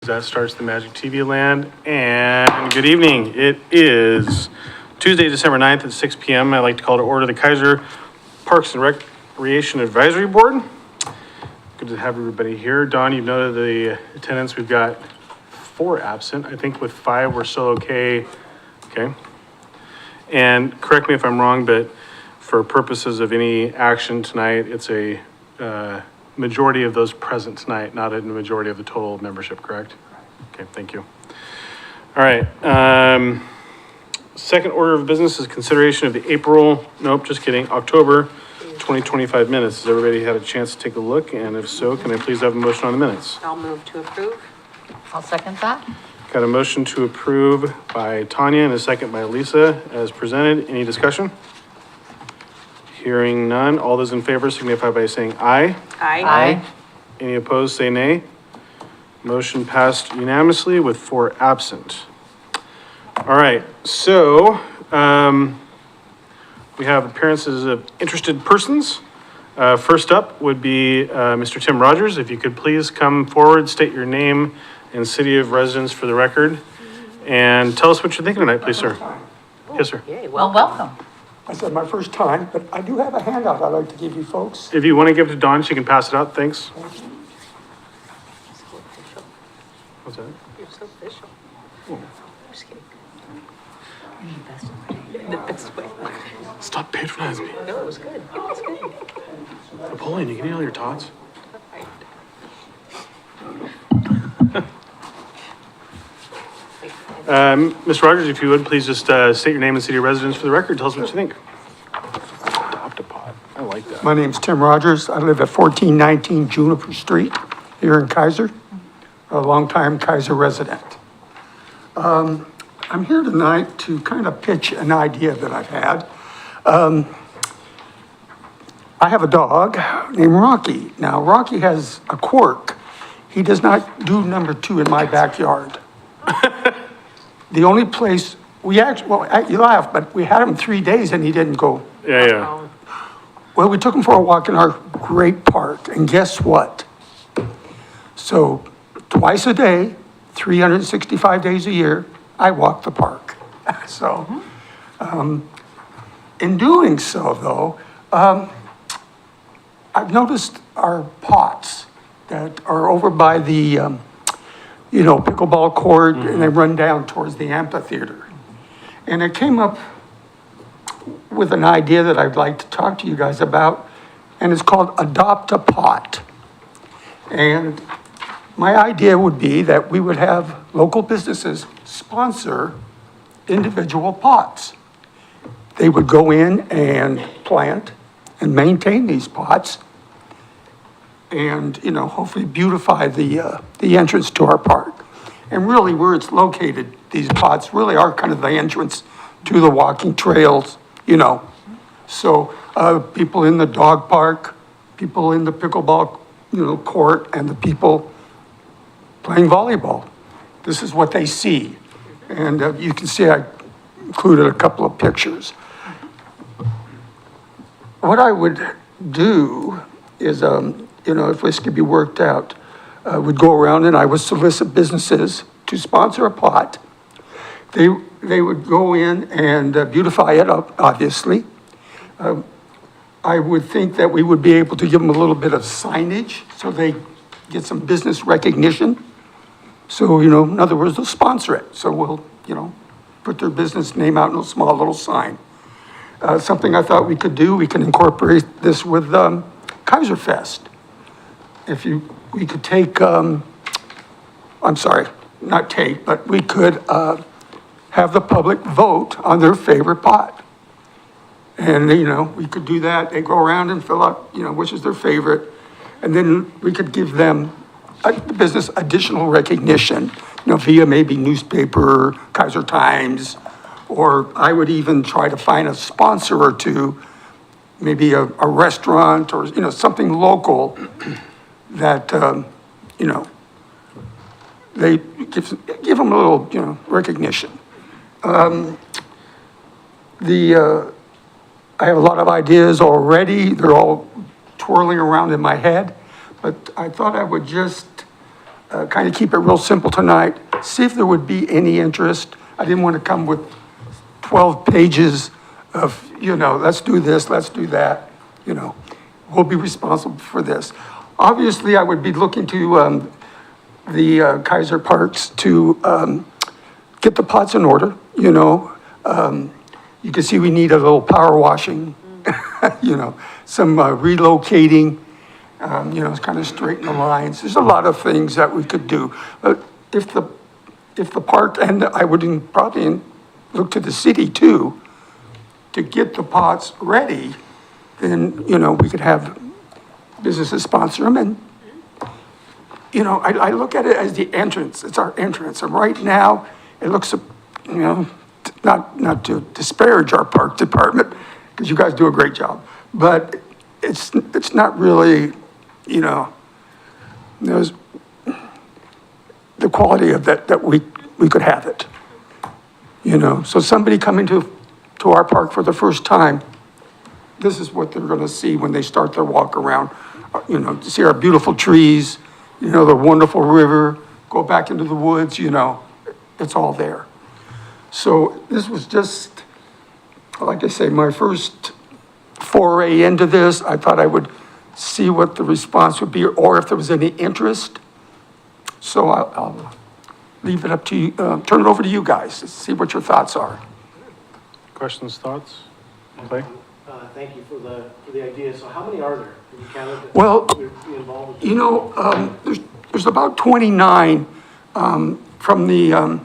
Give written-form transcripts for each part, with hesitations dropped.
That starts the Magic TV land. And good evening. It is Tuesday, December 9th at 6 p.m. I'd like to call to order the Keizer Parks and Recreation Advisory Board. Good to have everybody here. Don, you've noted the attendance. We've got 4 absent. I think with 5, we're still okay. Okay. And correct me if I'm wrong, but for purposes of any action tonight, it's a majority of those present tonight, not a majority of the total membership, correct? Okay, thank you. All right. Second order of business is consideration of the October 2025 minutes. Has everybody had a chance to take a look? And if so, can I please have a motion on the minutes? I'll move to approve. I'll second that. Got a motion to approve by Tanya and a second by Lisa as presented. Any discussion? Hearing none. All those in favor signify by saying aye. Aye. Any opposed, say nay. Motion passed unanimously with 4 absent. All right, so we have appearances of interested persons. First up would be Mr. Tim Rogers. If you could please come forward, state your name and city of residence for the record, and tell us what you're thinking tonight, please, sir. Yes, sir. Yay, Well, welcome. welcome. I said my first time, but I do have a handout I'd like to give you folks. If you want to give it to Dawn, she can pass it out. Thanks. So official. What's that? You're so official. Oh. I'm just kidding. The best way. Stop patronizing me. No, it was good. It was good. Napoleon, you can eat all your tots. Mr. Rogers, if you would, please just state your name and city of residence for the record. Tell us what you think. Adopt a pod. I like that. My name's Tim Rogers. I live at 1419 Juniper Street here in Keizer, a longtime Keizer resident. I'm here tonight to kind of pitch an idea that I've had. I have a dog named Rocky. Now, Rocky has a quirk. He does not do number 2 in my backyard. The only place, we actually, well, you laugh, but we had him 3 days and he didn't go. Yeah. Well, we took him for a walk in our great park, and guess what? So twice a day, 365 days a year, I walk the park. So, in doing so though, I've noticed our pots that are over by the, pickleball court, and they run down towards the amphitheater. And I came up with an idea that I'd like to talk to you guys about, and it's called Adopt a Pot. And my idea would be that we would have local businesses sponsor individual pots. They would go in and plant and maintain these pots and, hopefully beautify the entrance to our park. And really where it's located, these pots really are kind of the entrance to the walking trails, So people in the dog park, people in the pickleball, court, and the people playing volleyball. This is what they see. And you can see I included a couple of pictures. What I would do is, if this could be worked out, would go around and I would solicit businesses to sponsor a pot. They would go in and beautify it up, obviously. I would think that we would be able to give them a little bit of signage so they get some business recognition. So, in other words, they'll sponsor it. So we'll, put their business name out in a small little sign. Something I thought we could do, we can incorporate this with Keizer Fest. We could take, we could have the public vote on their favorite pot. And, we could do that. They go around and fill out, which is their favorite. And then we could give them, the business, additional recognition, via maybe newspaper, Keizer Times, or I would even try to find a sponsor or two, maybe a restaurant or, something local that, they give them a little, recognition. I have a lot of ideas already. They're all twirling around in my head, but I thought I would just kind of keep it real simple tonight, see if there would be any interest. I didn't want to come with 12 pages of, let's do this, let's do that, we'll be responsible for this. Obviously, I would be looking to the Keizer Parks to get the pots in order, You can see we need a little power washing, some relocating, kind of straighten the lines. There's a lot of things that we could do. But if the park, and I would probably look to the city too, to get the pots ready, then, we could have businesses sponsor them. And, I look at it as the entrance. It's our entrance. And right now, it looks, not to disparage our park department, because you guys do a great job, but it's not really, there's the quality of that we could have it. So somebody coming to our park for the first time, this is what they're gonna see when they start their walk around, to see our beautiful trees, the wonderful river, go back into the woods, it's all there. So this was just, like I say, my first foray into this. I thought I would see what the response would be, or if there was any interest. So I'll leave it up to you, turn it over to you guys, to see what your thoughts are. Questions, thoughts? Clay? Thank you for the idea. So how many are there? Have you counted that Well, would be involved with? there's about 29 from the,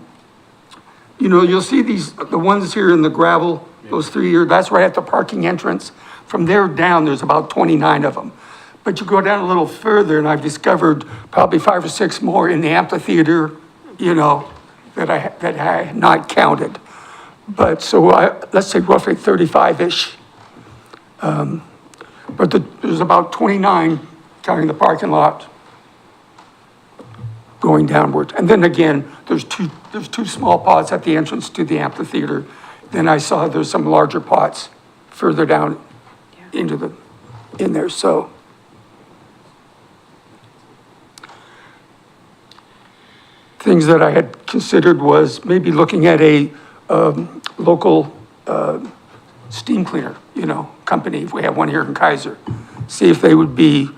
you'll see the ones here in the gravel, those 3 here, that's right at the parking entrance. From there down, there's about 29 of them. But you go down a little further, and I've discovered probably 5 or 6 more in the amphitheater, that I had not counted. But so let's say roughly 35-ish. But there's about 29 counting the parking lot going downward. And then again, there's two small pots at the entrance to the amphitheater. Then I saw there's some larger pots further down in there, so. Things that I had considered was maybe looking at a local steam cleaner, company, if we have one here in Keizer. See if they would be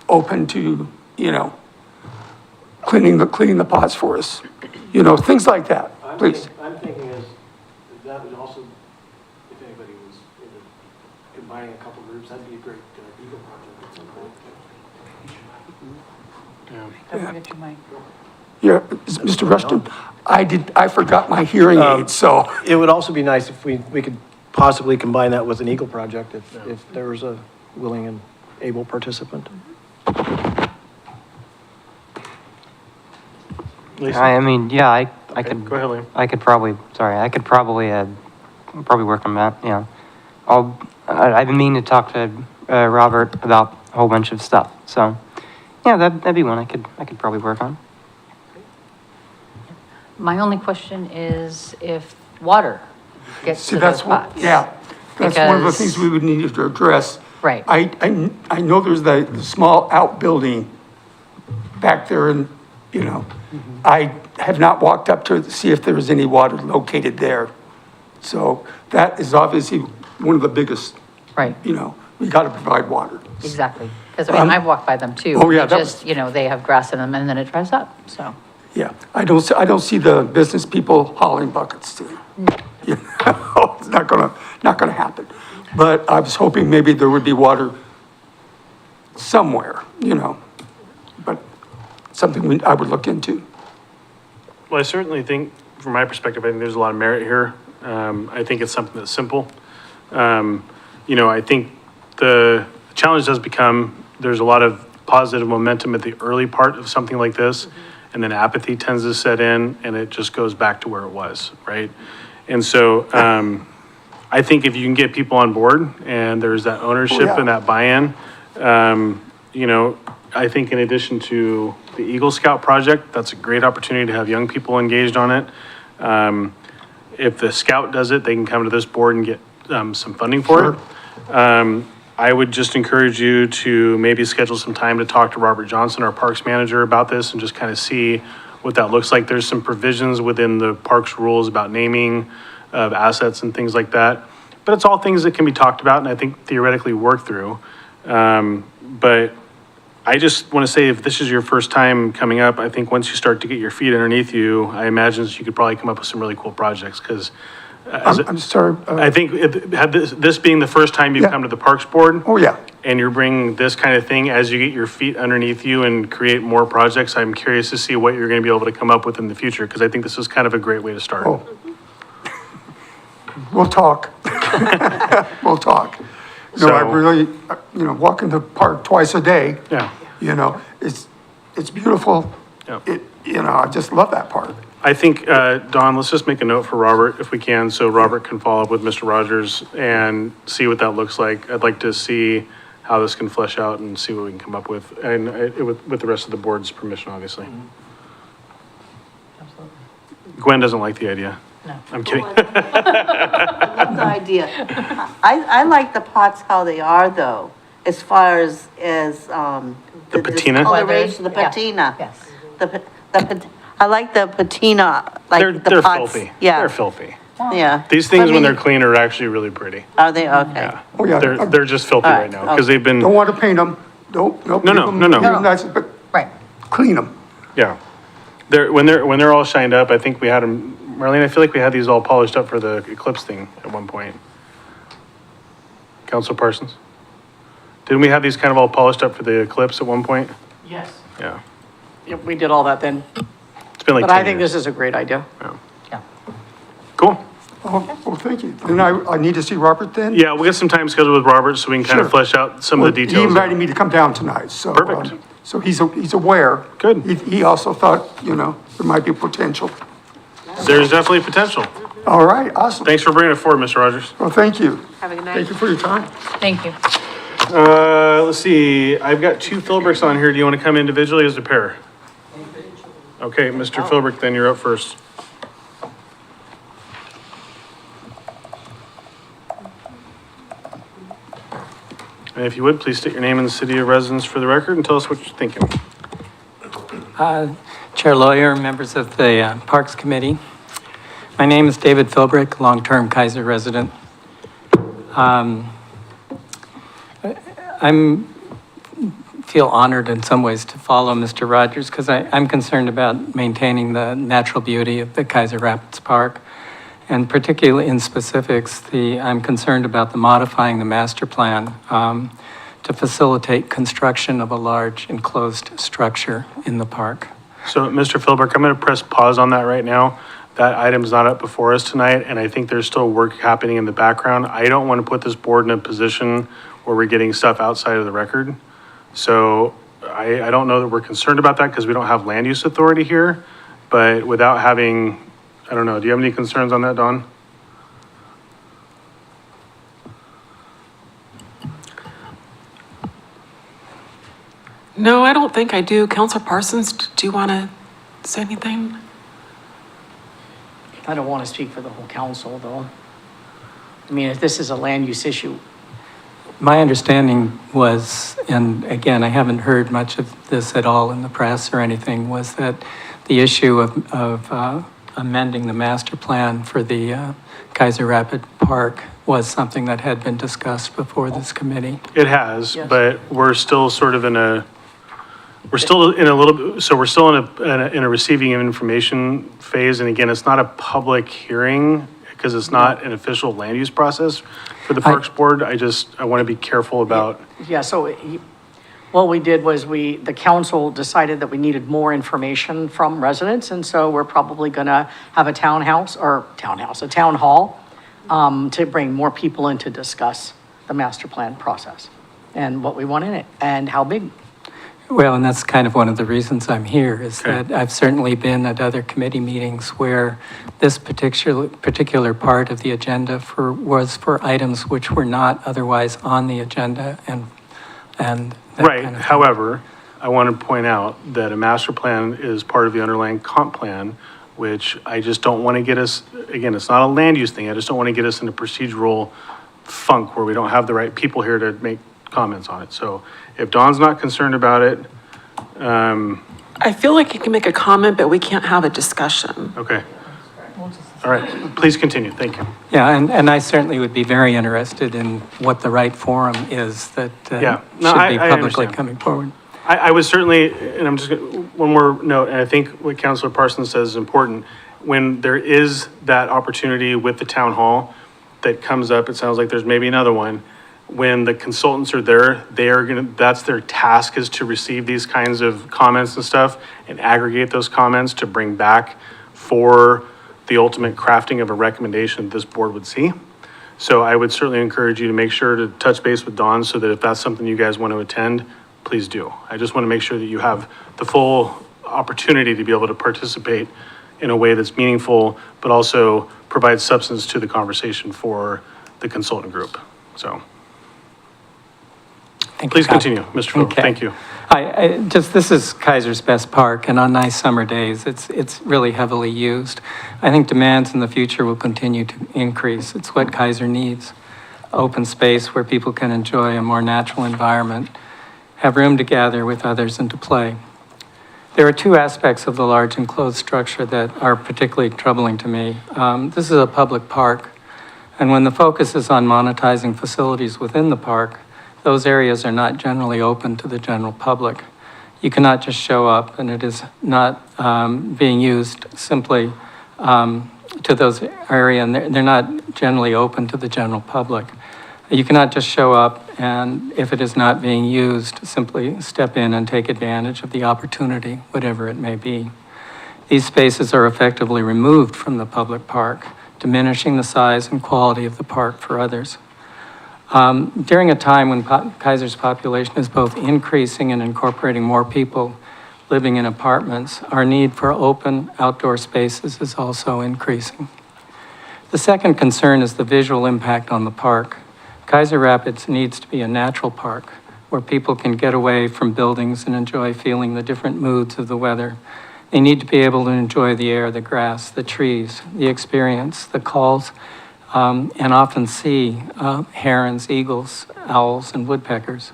open to, cleaning the pots for us. Things like that, please. I'm thinking is that would also, if anybody was into combining a couple groups, that'd be a great Eagle project at some point. Don't forget your mic. Yeah, Mr. Rushton, I forgot my hearing aid, so. It would also be nice if we could possibly combine that with an Eagle project if there was a willing and able participant. Lisa? I mean, yeah, I Okay, could. go ahead, Liam. I could probably work on that, yeah. I've been meaning to talk to, Robert about a whole bunch of stuff, so, yeah, that'd be one I could probably work on. My only question is if water gets See, to that's those what, pots. yeah, that's one of the Because- things we would need to address. Right. I know there's the small outbuilding back there and, I have not walked up to see if there was any water located there. So that is obviously one of the biggest, Right, we gotta provide water. exactly. Because I mean, I've walked by them too. oh, yeah, They that just, they have grass in them and then it dries up, so. Yeah, I don't see the business people hauling buckets to you. It's not gonna happen. But I was hoping maybe there would be water somewhere, but something I would look into. Well, I certainly think, from my perspective, I think there's a lot of merit here. I think it's something that's simple. I think the challenge does become, there's a lot of positive momentum at the early part of something like this, and then apathy tends to set in, and it just goes back to where it was, right? And so, I think if you can get people on board, and there's that ownership yeah. and that buy-in, I think in addition to the Eagle Scout project, that's a great opportunity to have young people engaged on it. If the Scout does it, they can come to this board and get some funding for it. I would just encourage you to maybe schedule some time to talk to Robert Johnson, our parks manager, about this and just kind of see what that looks like. There's some provisions within the parks rules about naming of assets and things like that. But it's all things that can be talked about and I think theoretically work through. But I just want to say, if this is your first time coming up, I think once you start to get your feet underneath you, I imagine that you could probably come up with some really cool projects, because I'm sorry. I think had this being the first time you've Yeah. come to the Parks Board, Oh, yeah. and you're bringing this kind of thing, as you get your feet underneath you and create more projects, I'm curious to see what you're going to be able to come up with in the future, because I think this is kind of a great way to start. Oh. We'll talk. We'll talk. No, I So- really, walk in the park twice a day. Yeah. It's beautiful. Yeah. I just love that part. I think, Don, let's just make a note for Robert if we can, so Robert can follow up with Mr. Rogers and see what that looks like. I'd like to see how this can flesh out and see what we can come up with, and with the rest of the board's permission, obviously. Gwen doesn't like the idea. No. I'm kidding. Love the idea. I like the pots how they are though, as far as, The patina? discoloration, the Yeah. patina. Yes. I like the patina, They're like the pots. filthy. Yeah, They're filthy. yeah. These things, I when mean, they're clean, are actually really pretty. Are they, okay. Yeah. Oh, yeah. They're just filthy All right right, now, because they've Don't been, want to paint them. Nope. No, But Right. clean them. yeah. When they're all shined up, I think we had them, Marlene, I feel like we had these all polished up for the Eclipse thing at one point. Council Parsons? Didn't we have these kind of all polished up for the Eclipse at one point? Yes. Yeah. Yep, we did all that then, It's been like but I 10 think years. this is a great idea. Yeah. Cool. Oh, well, thank you. And I need to see Robert then? Yeah, we'll get some time scheduled with Robert so we can kind of Sure. flesh out some of the Well, details. He invited me to come down tonight, so. Perfect. So he's aware. Good. He also thought, there might be potential. There's definitely potential. All right, awesome. Thanks for bringing it forward, Mr. Rogers. Well, thank you. Have a good Thank night. you for your time. Thank you. Let's see, I've got two Philbricks on here. Do you want to come individually as a pair? Okay, Mr. Philbrick, then you're up first. And if you would, please state your name and the city of residence for the record and tell us what you're thinking. Chair Lawyer, members of the Parks Committee. My name is David Philbrick, long-term Keizer resident. Feel honored in some ways to follow Mr. Rogers because I'm concerned about maintaining the natural beauty of the Keizer Rapids Park. And particularly in specifics, I'm concerned about the modifying the master plan to facilitate construction of a large enclosed structure in the park. So, Mr. Philbrick, I'm going to press pause on that right now. That item's not up before us tonight, and I think there's still work happening in the background. I don't want to put this board in a position where we're getting stuff outside of the record. So I don't know that we're concerned about that because we don't have land use authority here, but without having, I don't know, do you have any concerns on that, Dawn? No, I don't think I do. Counselor Parsons, do you want to say anything? I don't want to speak for the whole council, though. I mean, if this is a land use issue, My understanding was, and again, I haven't heard much of this at all in the press or anything, was that the issue of amending the master plan for the Keizer Rapid Park was something that had been discussed before this committee. It has, Yes. but we're still sort of in a receiving of information phase. And again, it's not a public hearing because it's not an official land use process for the Parks Board. I want to be careful about, yeah, so what we did was the council decided that we needed more information from residents, and so we're probably gonna have a town hall, to bring more people in to discuss the master plan process and what we want in it and how big. Well, and that's kind of one of the reasons I'm here, is Okay. that I've certainly been at other committee meetings where this particular part of the agenda was for items which were not otherwise on the agenda and that right. kind of thing. However, I want to point out that a master plan is part of the underlying comp plan, which I just don't want to get us, again, it's not a land use thing. I just don't want to get us into procedural funk where we don't have the right people here to make comments on it. So if Dawn's not concerned about it, I feel like you can make a comment, but we can't have a discussion. okay. All right, please continue, thank you. Yeah, and I certainly would be very interested in what the right forum is that Yeah. No, should be I publicly understand. coming forward. I would certainly, and I'm just, one more note, and I think what Councilor Parsons says is important. When there is that opportunity with the town hall that comes up, it sounds like there's maybe another one. When the consultants are there, they are gonna, that's their task, is to receive these kinds of comments and stuff and aggregate those comments to bring back for the ultimate crafting of a recommendation this board would see. So I would certainly encourage you to make sure to touch base with Dawn so that if that's something you guys want to attend, please do. I just want to make sure that you have the full opportunity to be able to participate in a way that's meaningful, but also provide substance to the conversation for the consultant group. So Thank you, please Pat. continue, Mr. Phil. Okay. Thank you. This is Keizer's best park, and on nice summer days, it's really heavily used. I think demands in the future will continue to increase. It's what Keizer needs. Open space where people can enjoy a more natural environment, have room to gather with others and to play. There are two aspects of the large enclosed structure that are particularly troubling to me. This is a public park, and when the focus is on monetizing facilities within the park, those areas are not generally open to the general public. You cannot just show up, and it is not being used simply to those areas, and they're not generally open to the general public. You cannot just show up, and if it is not being used, simply step in and take advantage of the opportunity, whatever it may be. These spaces are effectively removed from the public park, diminishing the size and quality of the park for others. During a time when Keizer's population is both increasing and incorporating more people living in apartments, our need for open outdoor spaces is also increasing. The second concern is the visual impact on the park. Keizer Rapids needs to be a natural park where people can get away from buildings and enjoy feeling the different moods of the weather. They need to be able to enjoy the air, the grass, the trees, the experience, the calls, and often see herons, eagles, owls, and woodpeckers.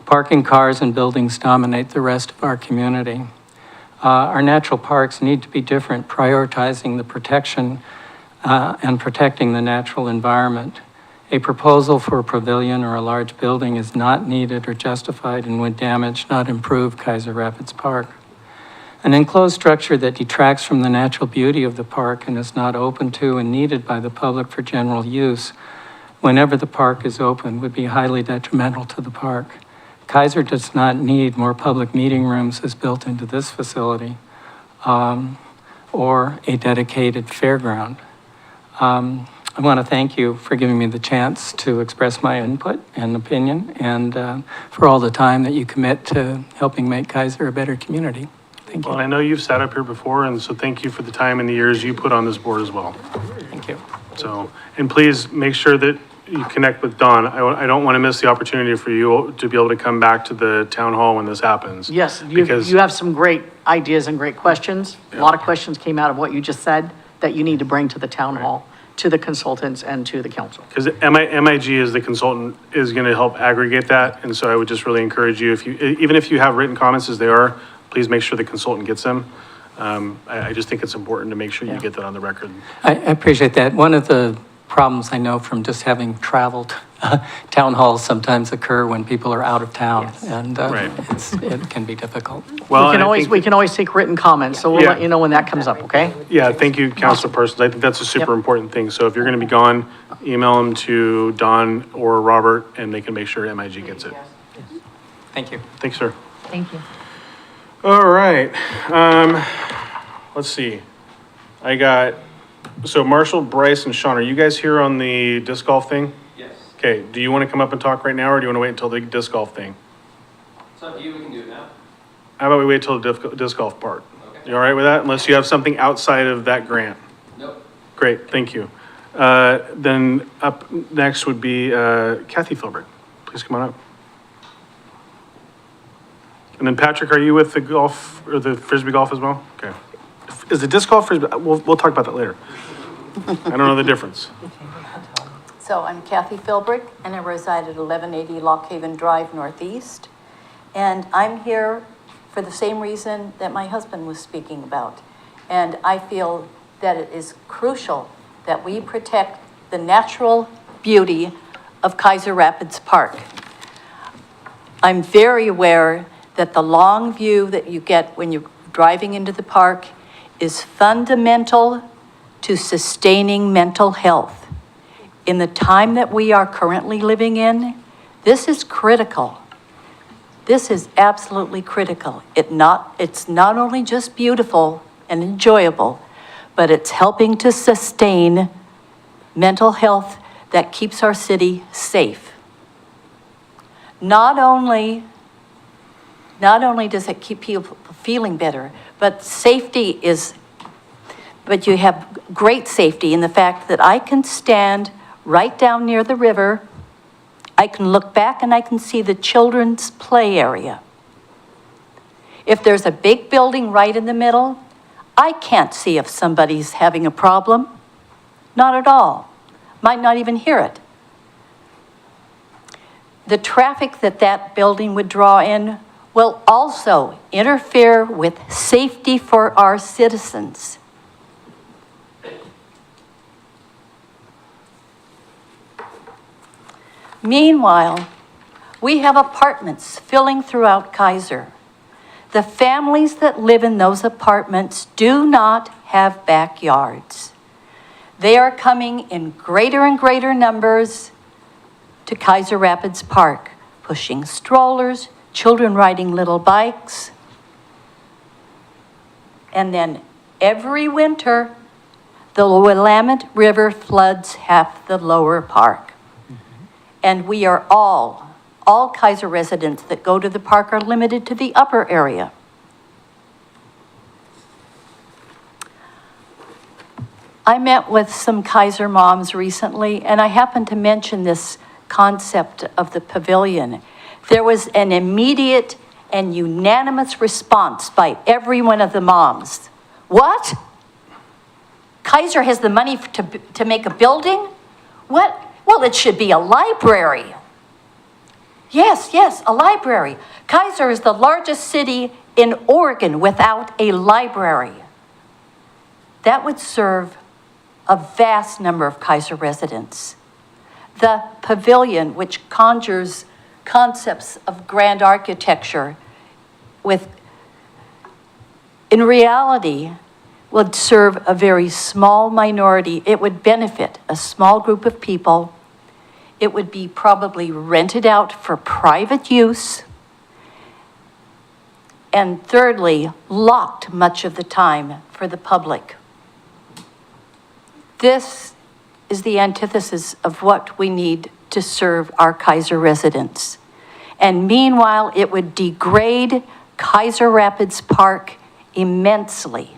Parking cars and buildings dominate the rest of our community. Our natural parks need to be different, prioritizing the protection and protecting the natural environment. A proposal for a pavilion or a large building is not needed or justified and would damage, not improve, Keizer Rapids Park. An enclosed structure that detracts from the natural beauty of the park and is not open to and needed by the public for general use whenever the park is open would be highly detrimental to the park. Keizer does not need more public meeting rooms as built into this facility or a dedicated fairground. I want to thank you for giving me the chance to express my input and opinion and for all the time that you commit to helping make Keizer a better community. Thank you. Well, I know you've sat up here before, and so thank you for the time and the years you put on this board as well. Thank you. So, and please make sure that you connect with Dawn. I don't want to miss the opportunity for you to be able to come back to the town hall when this happens. Yes, Because- you have some great ideas and great questions. A lot of questions came out of what you just said that you need to bring to the town hall, to the consultants and to the council. Because MIG as the consultant is going to help aggregate that, and so I would just really encourage you, even if you have written comments as they are, please make sure the consultant gets them. I just think it's important to make sure you get that on the record. I appreciate that. One of the problems I know from just having traveled, town halls sometimes occur when people are out of town, Yes. and Right. it can be difficult. Well, We and I think- can always take written comments, so we'll Yeah. let you know when that comes up, okay? Yeah, thank you, Councilor Parsons. I think that's a super Yep. important thing. So if you're going to be gone, email them to Dawn or Robert, and they can make sure MIG gets it. Thank you. Thanks, sir. Thank you. All right, let's see. So Marshall, Bryce, and Sean, are you guys here on the disc golf thing? Yes. Okay, do you want to come up and talk right now, or do you want to wait until the disc golf thing? It's up to you, we can do it now. How about we wait till the disc golf part? Okay. You all right with that? Unless you have something outside of that grant? Nope. Great, thank you. Then up next would be Kathy Filbert. Please come on up. And then Patrick, are you with the golf or the Frisbee golf as well? Okay. Is the disc golf Frisbee? We'll talk about that later. I don't know the difference. So I'm Kathy Philbrick, and I reside at 1180 Lock Haven Drive Northeast. And I'm here for the same reason that my husband was speaking about. And I feel that it is crucial that we protect the natural beauty of Keizer Rapids Park. I'm very aware that the long view that you get when you're driving into the park is fundamental to sustaining mental health. In the time that we are currently living in, this is critical. This is absolutely critical. It's not only just beautiful and enjoyable, but it's helping to sustain mental health that keeps our city safe. Not only does it keep people feeling better, but but you have great safety in the fact that I can stand right down near the river. I can look back and I can see the children's play area. If there's a big building right in the middle, I can't see if somebody's having a problem. Not at all. Might not even hear it. The traffic that building would draw in will also interfere with safety for our citizens. Meanwhile, we have apartments filling throughout Keizer. The families that live in those apartments do not have backyards. They are coming in greater and greater numbers to Keizer Rapids Park, pushing strollers, children riding little bikes. And then every winter, the Willamette River floods half the lower park. And we are all Keizer residents that go to the park are limited to the upper area. I met with some Keizer moms recently, and I happened to mention this concept of the pavilion. There was an immediate and unanimous response by every one of the moms. What? Keizer has the money to make a building? What? Well, it should be a library. Yes, a library. Keizer is the largest city in Oregon without a library. That would serve a vast number of Keizer residents. The pavilion, which conjures concepts of grand architecture, in reality, would serve a very small minority. It would benefit a small group of people. It would be probably rented out for private use. And thirdly, locked much of the time for the public. This is the antithesis of what we need to serve our Keizer residents. And meanwhile, it would degrade Keizer Rapids Park immensely.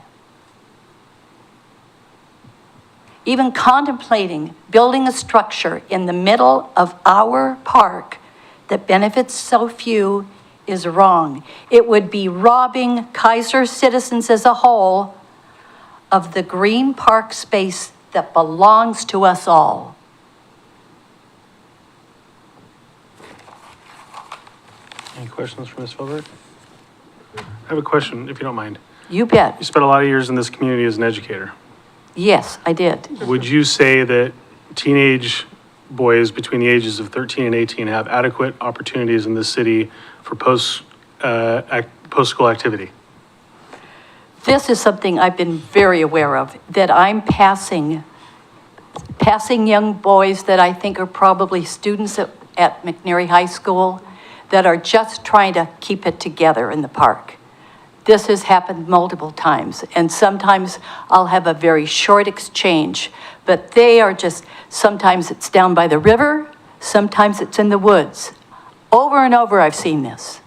Even contemplating building a structure in the middle of our park that benefits so few is wrong. It would be robbing Keizer citizens as a whole of the green park space that belongs to us all. Any questions for Ms. Philbrick? I have a question, if you don't mind. You bet. You spent a lot of years in this community as an educator. Yes, I did. Would you say that teenage boys between the ages of 13 and 18 have adequate opportunities in this city for post-school activity? This is something I've been very aware of, that I'm passing young boys that I think are probably students at McNary High School that are just trying to keep it together in the park. This has happened multiple times, and sometimes I'll have a very short exchange, but they are just, sometimes it's down by the river, sometimes it's in the woods. Over and over I've seen this.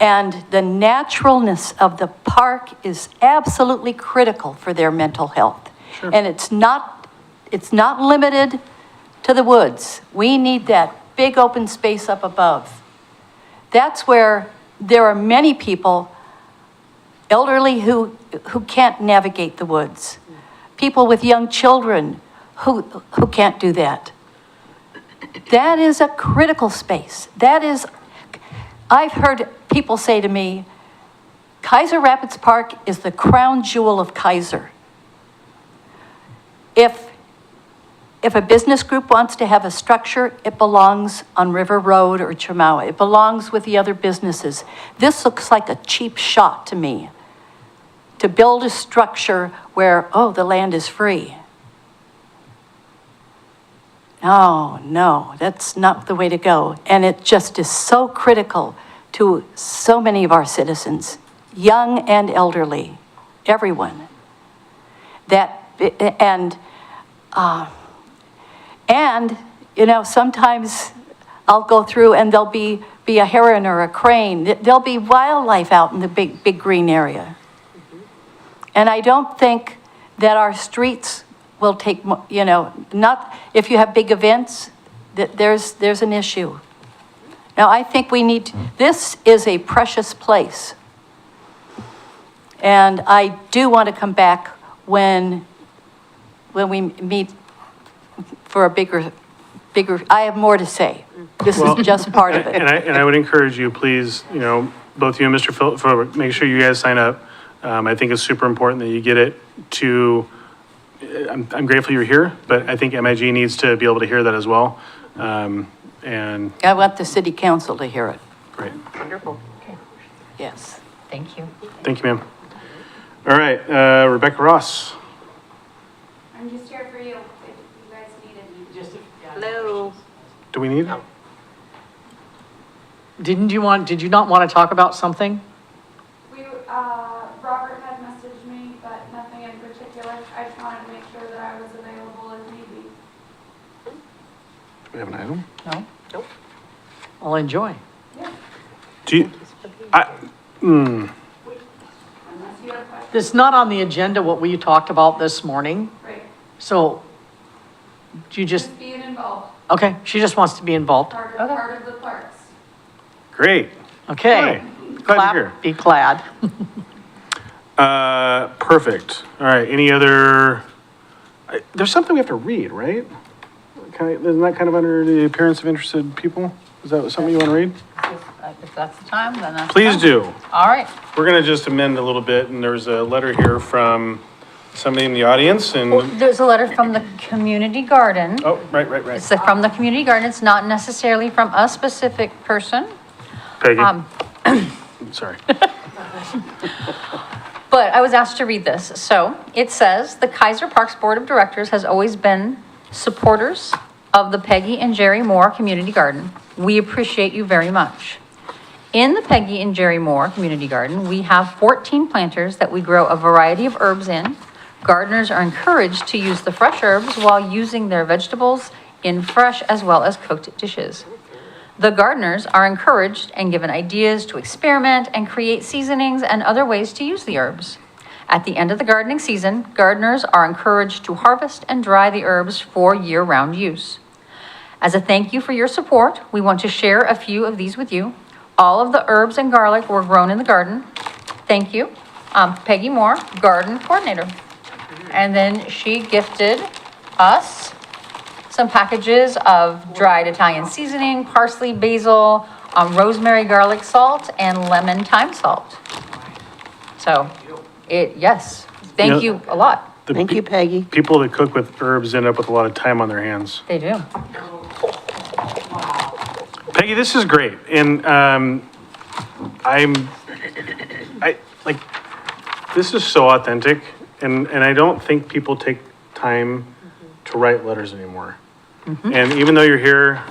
And the naturalness of the park is absolutely critical for their mental health. Sure. And it's not limited to the woods. We need that big open space up above. That's where there are many people, elderly, who can't navigate the woods. People with young children who can't do that. That is a critical space. I've heard people say to me, Keizer Rapids Park is the crown jewel of Keizer. If a business group wants to have a structure, it belongs on River Road or Chamawa. It belongs with the other businesses. This looks like a cheap shot to me, to build a structure where, oh, the land is free. No, that's not the way to go. And it just is so critical to so many of our citizens, young and elderly, everyone. And, you know, sometimes I'll go through and there'll be a heron or a crane. There'll be wildlife out in the big green area. And I don't think that our streets will take, you know, not, if you have big events, that there's an issue. Now, I think this is a precious place. And I do want to come back when we meet for a bigger, I have more to say. This is just part of it. And I would encourage you, please, you know, both you and Mr. Phil, for make sure you guys sign up. I think it's super important that you get it to, I'm grateful you're here, but I think MIG needs to be able to hear that as well. And I want the city council to hear it. great. Wonderful. Yes. Thank you. Thank you, ma'am. All right, Rebecca Ross. I'm just here for you if you guys need it. Hello. Do we need? Did you not want to talk about something? Robert had messaged me, but nothing in particular. I just wanted to make sure that I was available if need be. Do we have an item? No? Nope. I'll enjoy. Do you, Unless you have questions. It's not on the agenda what we talked about this morning, Right. so you just, being involved. okay, she just wants to be involved. Part of the parks. great. Okay. Hi. Glad you're here. Clap, be glad. Perfect. All right, any other, there's something we have to read, right? Isn't that kind of under the appearance of interested people? Is that something you want to read? If that's the time, then that's. Please fine. do. All right. We're gonna just amend a little bit, and there's a letter here from somebody in the audience, Well, and, there's a letter from the community garden. oh, right. It's from the community garden. It's not necessarily from a specific person. Peggy, Um, sorry. But I was asked to read this. So it says, the Keizer Parks Board of Directors has always been supporters of the Peggy and Jerry Moore Community Garden. We appreciate you very much. In the Peggy and Jerry Moore Community Garden, we have 14 planters that we grow a variety of herbs in. Gardeners are encouraged to use the fresh herbs while using their vegetables in fresh as well as cooked dishes. The gardeners are encouraged and given ideas to experiment and create seasonings and other ways to use the herbs. At the end of the gardening season, gardeners are encouraged to harvest and dry the herbs for year-round use. As a thank you for your support, we want to share a few of these with you. All of the herbs and garlic were grown in the garden. Thank you. Peggy Moore, garden coordinator. And then she gifted us some packages of dried Italian seasoning, parsley, basil, rosemary, garlic salt, and lemon thyme salt. So, yes, thank you a lot. Thank you, Peggy. People that cook with herbs end up with a lot of time on their hands. They do. Peggy, this is great, and, this is so authentic, and I don't think people take time to write letters anymore. And even though you're here,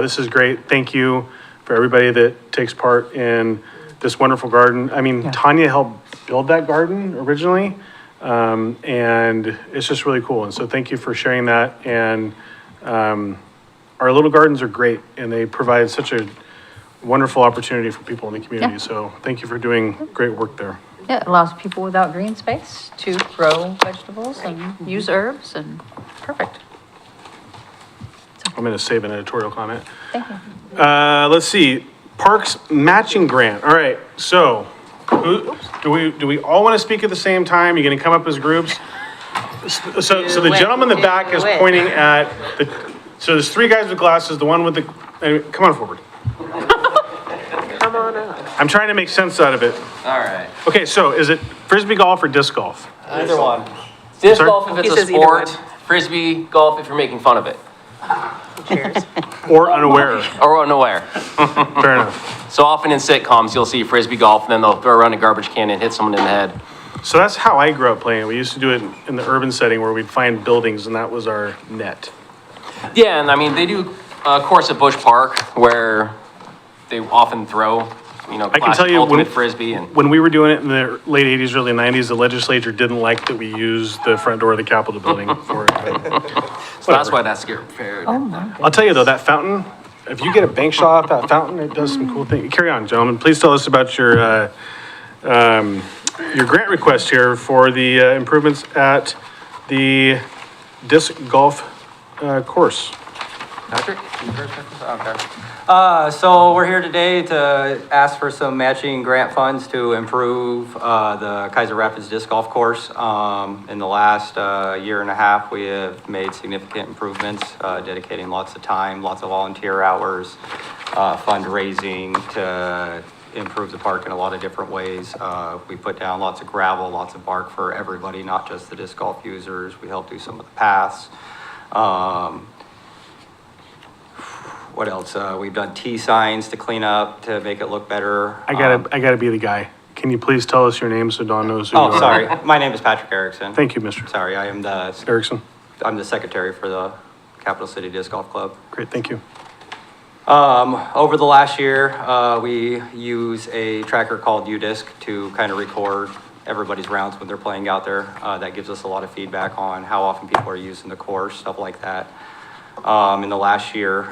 this is great. Thank you for everybody that takes part in this wonderful garden. I mean, Tanya helped build that garden originally, and it's just really cool. And so thank you for sharing that. And our little gardens are great, and they provide such a wonderful opportunity for people in the community. Yeah. So thank you for doing great work there. Yeah, it allows people without green space to grow vegetables and use herbs and perfect. I'm going to save an editorial comment. Thank you. Let's see, Parks Matching Grant. All right, so do we all want to speak at the same time? You're going to come up as groups? So the gentleman in the back is pointing at so there's three guys with glasses, the one with the, come on forward. Come on up. I'm trying to make sense out of it. All right. Okay, so is it frisbee golf or disc golf? Either one. Disc Sorry? golf if He it's a says either sport. one. Frisbee golf if you're making fun of it. Or unaware? Or unaware. Fair enough. So often in sitcoms, you'll see frisbee golf and then they'll throw around a garbage can and hit someone in the head. So that's how I grew up playing it. We used to do it in the urban setting where we'd find buildings and that was our net. Yeah, and I mean, they do a course at Bush Park where they often throw, you know, I can tell classic you ultimate frisbee and. when we were doing it in the late 80s, early 90s, the legislature didn't like that we used the front door of the Capitol building for it. So that's why that's scared. I'll tell you though, that fountain, if you get a bank shot off that fountain, it does some cool things. Carry on, gentlemen. Please tell us about your grant request here for the improvements at the disc golf course. Patrick? You first? Okay. So we're here today to ask for some matching grant funds to improve the Keizer Rapids Disc Golf Course. In the last year and a half, we have made significant improvements, dedicating lots of time, lots of volunteer hours, fundraising to improve the park in a lot of different ways. We put down lots of gravel, lots of bark for everybody, not just the disc golf users. We helped do some of the paths. What else? We've done T signs to clean up, to make it look better. I gotta be the guy. Can you please tell us your name so Dawn knows who you are? Oh, sorry. My name is Patrick Erickson. Thank you, Mr. Sorry, I'm Erickson. the secretary for the Capital City Disc Golf Club. Great, thank you. Over the last year, we use a tracker called UDisc to kind of record everybody's rounds when they're playing out there. That gives us a lot of feedback on how often people are using the course, stuff like that. In the last year,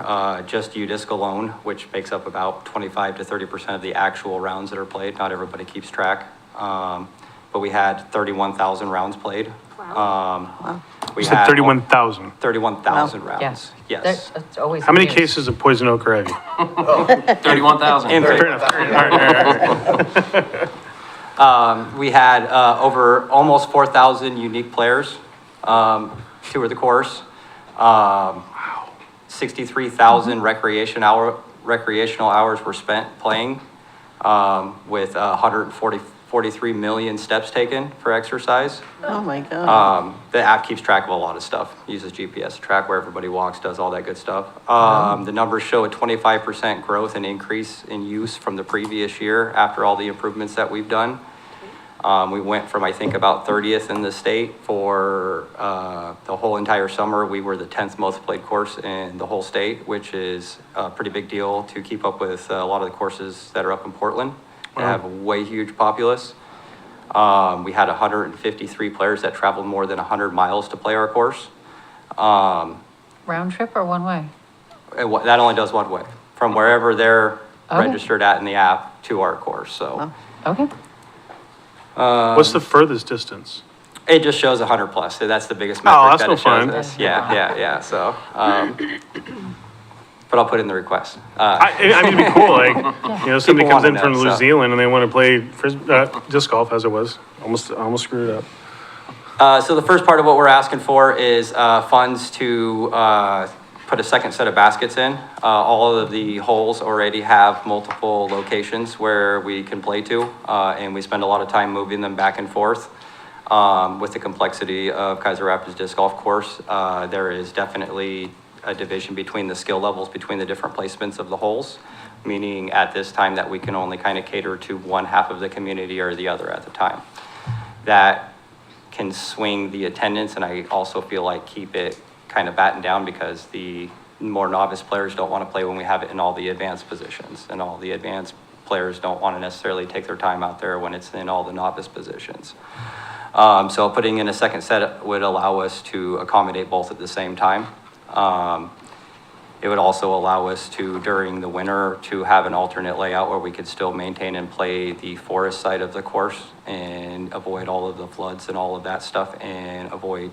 just UDisc alone, which makes up about 25 to 30% of the actual rounds that are played. Not everybody keeps track. But we had 31,000 rounds played. We You said 31,000. 31,000 rounds. Yes. Yes. That's always. How many news. cases of poison oak are have you? 31,000. Fair enough. All right. We had over almost 4,000 unique players tour the course. 63,000 recreational hours were spent playing, with 143 million steps taken for exercise. Oh, my God. The app keeps track of a lot of stuff, uses GPS to track where everybody walks, does all that good stuff. The numbers show a 25% growth and increase in use from the previous year after all the improvements that we've done. We went from, I think, about 30th in the state for the whole entire summer. We were the 10th most played course in the whole state, which is a pretty big deal to keep up with a lot of the courses that are up in Portland. They have a way huge populace. We had 153 players that traveled more than 100 miles to play our course. Round trip or one way? That only does one way, from wherever they're Okay. registered at in the app to our course, so. Okay. What's the furthest distance? It just shows 100 plus. That's the biggest Oh, metric that's that no it fun. shows us. Yeah. So, but I'll put in the request. I mean, it'd be cool, like, somebody People comes in wanna from know, New so. Zealand and they want to play disc golf as it was. Almost screwed it up. So the first part of what we're asking for is funds to put a second set of baskets in. All of the holes already have multiple locations where we can play to, and we spend a lot of time moving them back and forth. With the complexity of Keizer Rapids Disc Golf Course, there is definitely a division between the skill levels between the different placements of the holes, meaning at this time that we can only kind of cater to one half of the community or the other at the time. That can swing the attendance, and I also feel like keep it kind of battened down because the more novice players don't want to play when we have it in all the advanced positions, and all the advanced players don't want to necessarily take their time out there when it's in all the novice positions. So putting in a second set would allow us to accommodate both at the same time. It would also allow us to, during the winter, to have an alternate layout where we could still maintain and play the forest side of the course and avoid all of the floods and all of that stuff, and avoid,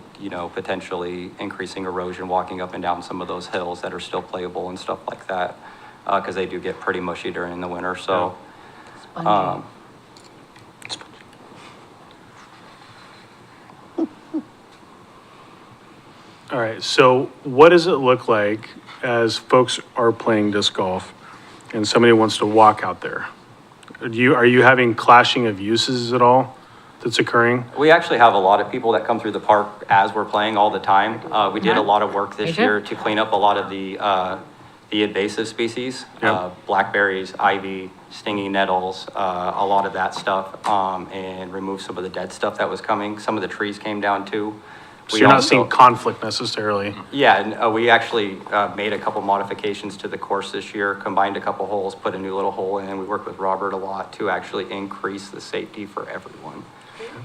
potentially increasing erosion walking up and down some of those hills that are still playable and stuff like that, because they do get pretty mushy during the winter. So, All right, so what does it look like as folks are playing disc golf and somebody wants to walk out there? Are you having clashing of uses at all that's occurring? We actually have a lot of people that come through the park as we're playing all the time. We did a lot of work this year to clean up a lot of the invasive species, blackberries, ivy, stinging nettles, a lot of that stuff, and remove some of the dead stuff that was coming. Some of the trees came down too. So you're not seeing conflict necessarily? Yeah, and we actually made a couple modifications to the course this year, combined a couple holes, put a new little hole in. We worked with Robert a lot to actually increase the safety for everyone,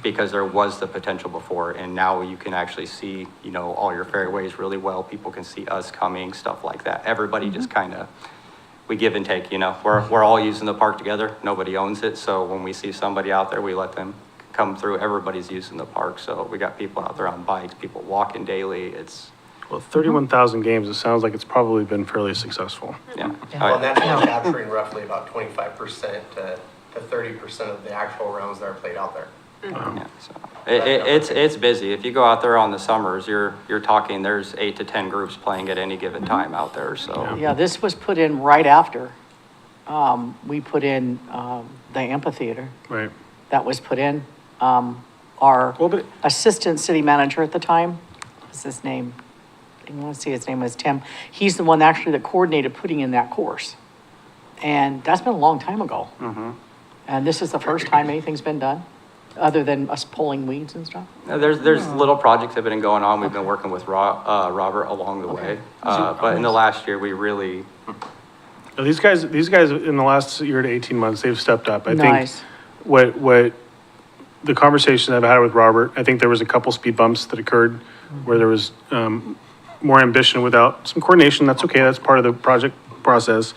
because there was the potential before, and now you can actually see, you know, all your fairways really well. People can see us coming, stuff like that. Everybody just kind of, we give and take, you know. We're all using the park together. Nobody owns it, so when we see somebody out there, we let them come through. Everybody's using the park, so we got people out there on bikes, people walking daily. It's, Well, 31,000 games, it sounds like it's probably been fairly successful. yeah. Well, and that's only capturing roughly about 25% to 30% of the actual rounds that are played out there. Yeah, so it's busy. If you go out there on the summers, you're talking, there's 8 to 10 groups playing at any given time out there, so. Yeah, this was put in right after, we put in, the amphitheater. Right. That was put in. Our Well, but assistant city manager at the time, what's his name? I want to see, his name was Tim. He's the one actually that coordinated putting in that course. And that's been a long time ago. And this is the first time anything's been done, other than us pulling weeds and stuff. There's little projects that have been going on. We've been working with Robert along the way. But in the last year, we really, Now, these guys in the last year to 18 months, they've stepped up. I Nice. think what the conversation I've had with Robert, I think there was a couple speed bumps that occurred where there was more ambition without some coordination. That's okay. That's part of the project process.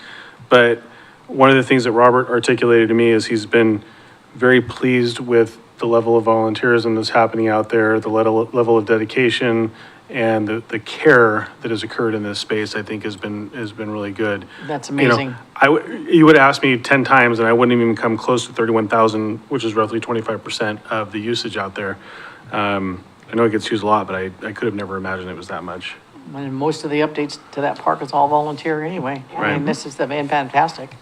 But one of the things that Robert articulated to me is he's been very pleased with the level of volunteerism that's happening out there, the level of dedication, and the care that has occurred in this space, I think has been really good. That's You know, amazing. you would ask me 10 times and I wouldn't even come close to 31,000, which is roughly 25% of the usage out there. I know it gets used a lot, but I could have never imagined it was that much. And most of the updates to that park is all volunteer anyway. I Right. mean, this has been fantastic.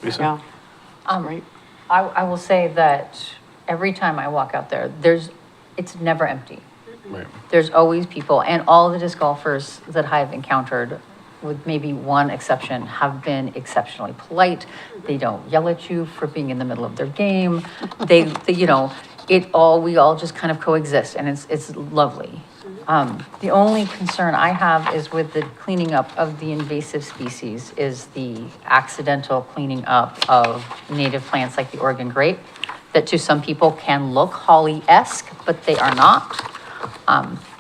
Lisa? Yeah. Great. I will say that every time I walk out there, it's never empty. Right. There's always people, and all the disc golfers that I've encountered, with maybe one exception, have been exceptionally polite. They don't yell at you for being in the middle of their game. They you know, we all just kind of coexist, and it's lovely. The only concern I have is with the cleaning up of the invasive species, is the accidental cleaning up of native plants like the Oregon grape, that to some people can look holly-esque, but they are not.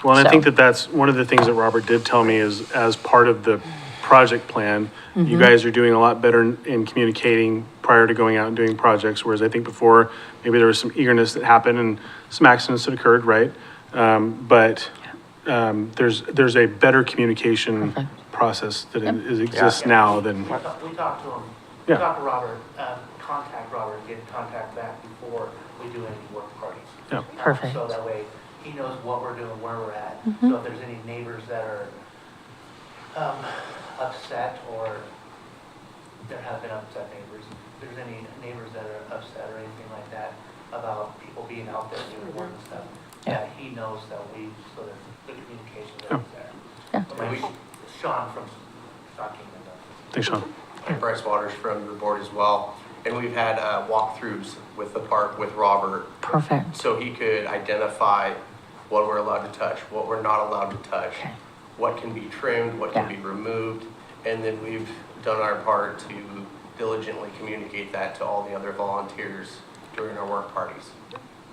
Well, and I think that's one of the things that Robert did tell me is as part of the project plan, you guys are doing a lot better in communicating prior to going out and doing projects, whereas I think before, maybe there was some eagerness that happened and some accidents that occurred, right? But there's a better communication process that exists now than, We talked to him, Yeah. we talked to Robert, contact Robert, get contact back before we do any work parties. Yeah. Perfect. So that way, he knows what we're doing, where we're at. So if there's any neighbors that are upset, or there have been upset neighbors, if there's any neighbors that are upset or anything like that about people being out there doing work and stuff, that he knows that so that the communication is there. Yeah. Maybe Sean from Stock Kingdom. thanks, Sean. And Bryce Waters from the board as well. And we've had walkthroughs with the park with Robert. Perfect. So he could identify what we're allowed to touch, what we're not allowed to touch, what can be trimmed, what can be removed. And then we've done our part to diligently communicate that to all the other volunteers during our work parties.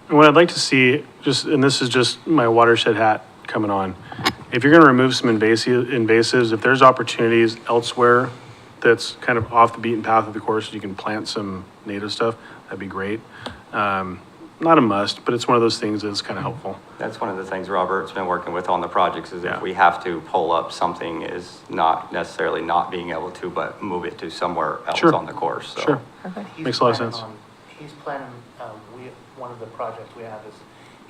And what I'd like to see, and this is just my watershed hat coming on, if you're gonna remove some invasives, if there's opportunities elsewhere that's kind of off the beaten path of the course, you can plant some native stuff, that'd be great. Not a must, but it's one of those things that's kind of helpful. that's one of the things Robert's been working with on the projects, is Yeah. if we have to pull up something, is not necessarily not being able to, but move it to somewhere else Sure. on the course, so. Sure. He's Makes a lot of planning sense. He's planning, one of the projects we have is,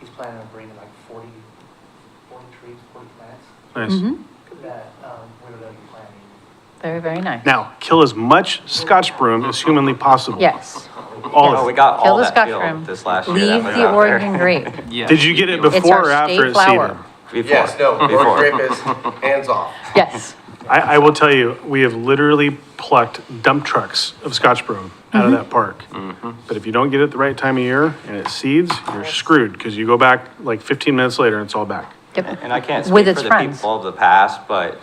he's planning on bringing like 40 trees, 40 plants Nice. that, we were going to be planning. Very, very nice. Now, kill as much Scotch broom as humanly possible. Yes. All Oh, of we it. got Kill all the that Scotch field broom. this last year. Leave that was the out there. Oregon grape. Yeah. Did you get it It's before our or after state it flower. seeded? Before. Yes, no, Before. Oregon grape is hands off. Yes. I will tell you, we have literally plucked dump trucks of Scotch broom out of that park. But if you don't get it the right time of year and it seeds, you're screwed because you go back like 15 minutes later and it's all back. Yep. And I can't With speak its for the friends. people of the past, but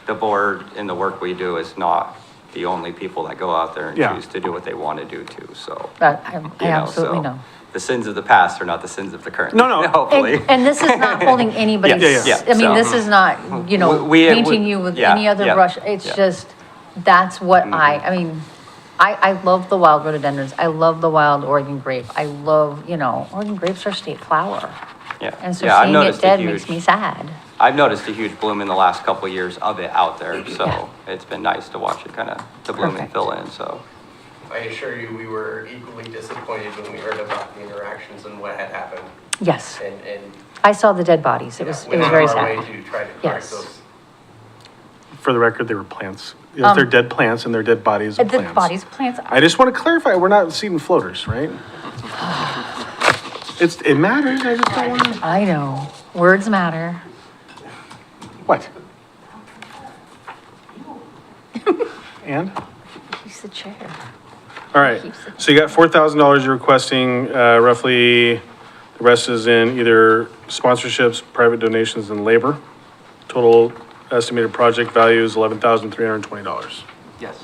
the board and the work we do is not the only people that go out there and Yeah. choose to do what they want to do too, so. I you know, absolutely so know. The sins of the past are not the sins of the current. No, no. Hopefully. And this is not holding anybody's, Yeah. I mean, So- this is not, you know, We- painting you with yeah, any other yeah, brush. It's yeah. just, that's what I mean, I love the wild rhododendrons. I love the wild Oregon grape. I love, you know, Oregon grape's our state flower. Yeah. And so Yeah, I've seeing it noticed a dead huge- makes me sad. I've noticed a huge bloom in the last couple of years of it out there, so it's been nice to watch it kind of, the blooming Perfect. fill in, so. I assure you, we were equally disappointed when we heard about the interactions and what had happened. Yes, And I saw the dead bodies. It was went very out of our way sad. to try to correct Yes. those. For the record, they were plants. They're dead plants and they're dead bodies of The plants. bodies, plants, I just want to clarify, we're not seeding floaters, right? It matters, I just don't want to. I know, words matter. What? And? He's the chair. All right, so you got $4,000 you're requesting, roughly, the rest is in either sponsorships, private donations, and labor. Total estimated project value is $11,320. Yes.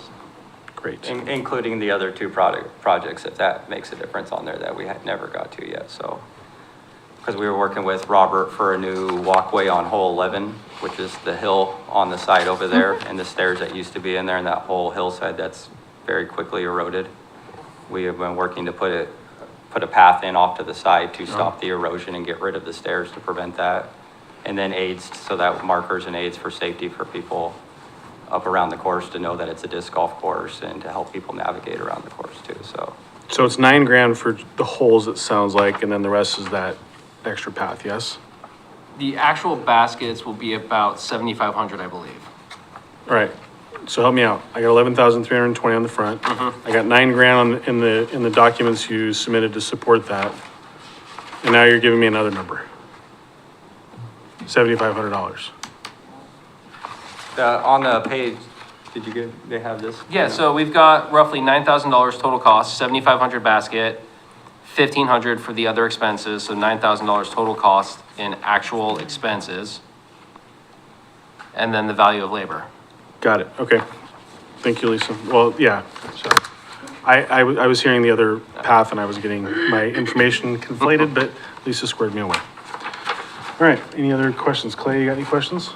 Great. Including the other two projects, if that makes a difference on there that we had never got to yet, so. Because we were working with Robert for a new walkway on hole 11, which is the hill on the side over there, and the stairs that used to be in there, and that whole hillside that's very quickly eroded. We have been working to put a path in off to the side to stop the erosion and get rid of the stairs to prevent that. And then aids, so that markers and aids for safety for people up around the course to know that it's a disc golf course and to help people navigate around the course too, so. So it's $9,000 for the holes, it sounds like, and then the rest is that extra path, yes? The actual baskets will be about 7,500, I believe. All right, so help me out. I got 11,320 on the front. I got $9,000 in the documents you submitted to support that. And now you're giving me another number. $7,500. On the page, they have this? Yeah, so we've got roughly $9,000 total cost, 7,500 basket, 1,500 for the other expenses, so $9,000 total cost in actual expenses. And then the value of labor. Got it, okay. Thank you, Lisa. Well, yeah, sorry. I was hearing the other path and I was getting my information conflated, but Lisa squared me away. All right, any other questions? Clay, you got any questions?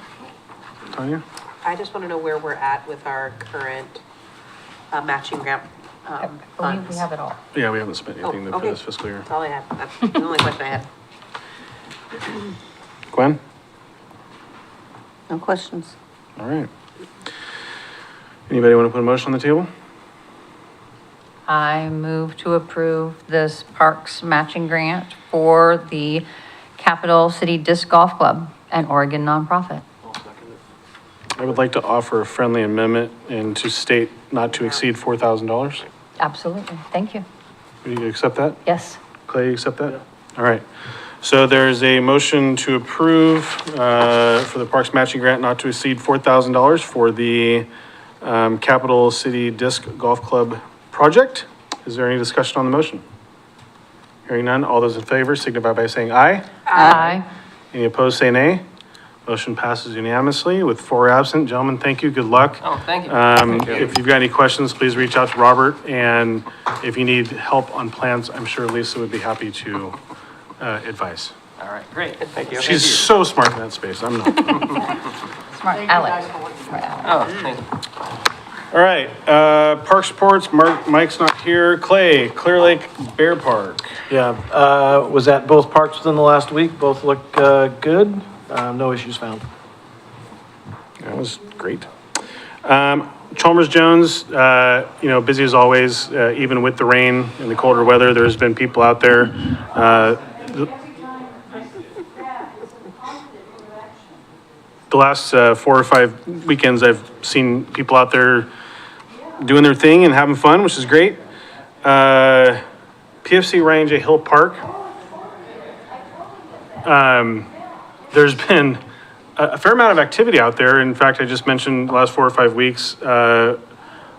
Tanya? I just want to know where we're at with our current matching grant I believe funds. we have it all. Yeah, we haven't spent anything for okay. this fiscal year. That's all I had. That's the only question I had. Gwen? No questions. All right. Anybody want to put a motion on the table? I move to approve this parks matching grant for the Capital City Disc Golf Club, an Oregon nonprofit. I would like to offer a friendly amendment and to state not to exceed $4,000. Absolutely, thank you. Do you accept that? Yes. Clay, you accept that? All right. So there's a motion to approve for the Parks Matching Grant not to exceed $4,000 for the Capital City Disc Golf Club project. Is there any discussion on the motion? Hearing none, all those in favor signify by saying aye. Aye. Any opposed, say nay. Motion passes unanimously with 4 absent. Gentlemen, thank you, good luck. Oh, thank you. If you've got any questions, please reach out to Robert, and if you need help on plans, I'm sure Lisa would be happy to advise. All right, great. Thank you. She's so smart in that space, I'm not. Smart Alex. Smart Alex. Oh, thank you. All right, park sports, Mike's not here. Clay, Clear Lake Bear Park. Yeah, was at both parks within the last week. Both look good. No issues found. That was great. Chalmers Jones, busy as always, even with the rain and the colder weather, there's been people out there. The the last 4 or 5 weekends, I've seen people out there doing their thing and having fun, which is great. PFC Ryan J. Hill Park. There's been a fair amount of activity out there. In fact, I just mentioned the last 4 or 5 weeks,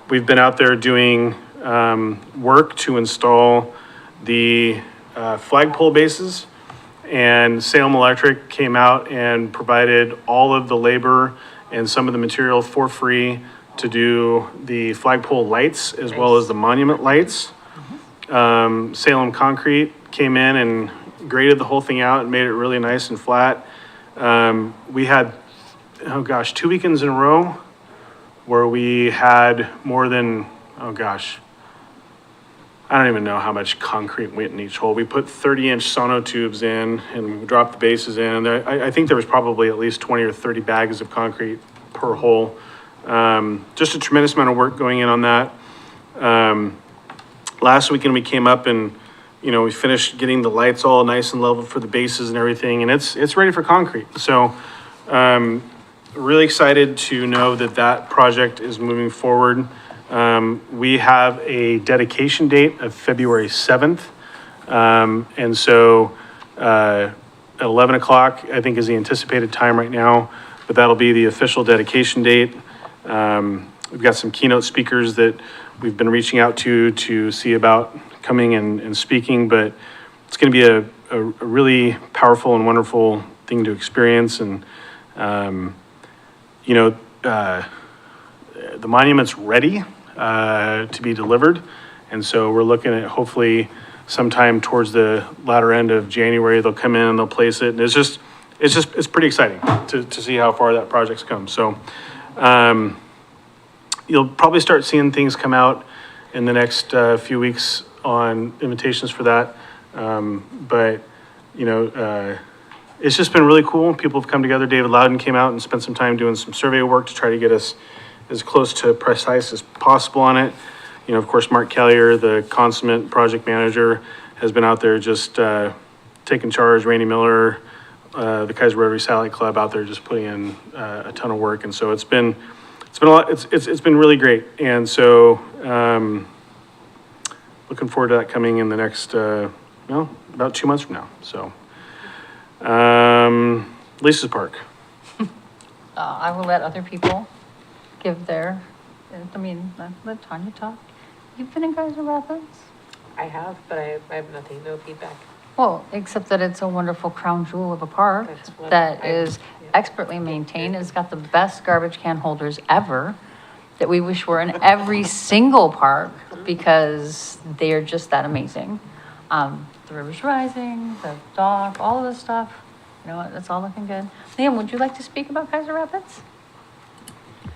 we've been out there doing work to install the flagpole bases. And Salem Electric came out and provided all of the labor and some of the material for free to do the flagpole lights as well as the monument lights. Salem Concrete came in and graded the whole thing out and made it really nice and flat. We had, 2 weekends in a row where we had more than, I don't even know how much concrete went in each hole. We put 30-inch sonotubes in and we dropped the bases in. I think there was probably at least 20 or 30 bags of concrete per hole. Just a tremendous amount of work going in on that. Last weekend we came up and, we finished getting the lights all nice and level for the bases and everything, and it's ready for concrete. So, really excited to know that project is moving forward. We have a dedication date of February 7th. And so, at 11 o'clock, I think is the anticipated time right now, but that'll be the official dedication date. We've got some keynote speakers that we've been reaching out to see about coming and speaking, but it's going to be a really powerful and wonderful thing to experience. And, the monument's ready to be delivered. And so we're looking at hopefully sometime towards the latter end of January, they'll come in and they'll place it. And it's pretty exciting to see how far that project's come. So, you'll probably start seeing things come out in the next few weeks on invitations for that. It's just been really cool. People have come together. David Loudon came out and spent some time doing some survey work to try to get us as close to precise as possible on it. Of course, Mark Callier, the consummate project manager, has been out there just taking charge. Randy Miller, the Keizer Rotary Satellite Club out there just putting in a ton of work. And so it's been a lot, it's been really great. And so, looking forward to that coming in the next, about 2 months from now. So, Lisa's Park. I will let other people give their, let Tanya talk. You've been in Keizer Rapids? I have, but I have nothing, no feedback. Well, except that it's a wonderful crown jewel of a park That's what that I- is expertly maintained. It's got the best garbage can holders ever that we wish were in every single park because they are just that amazing. The river's rising, the dock, all of this stuff, it's all looking good. Liam, would you like to speak about Keizer Rapids?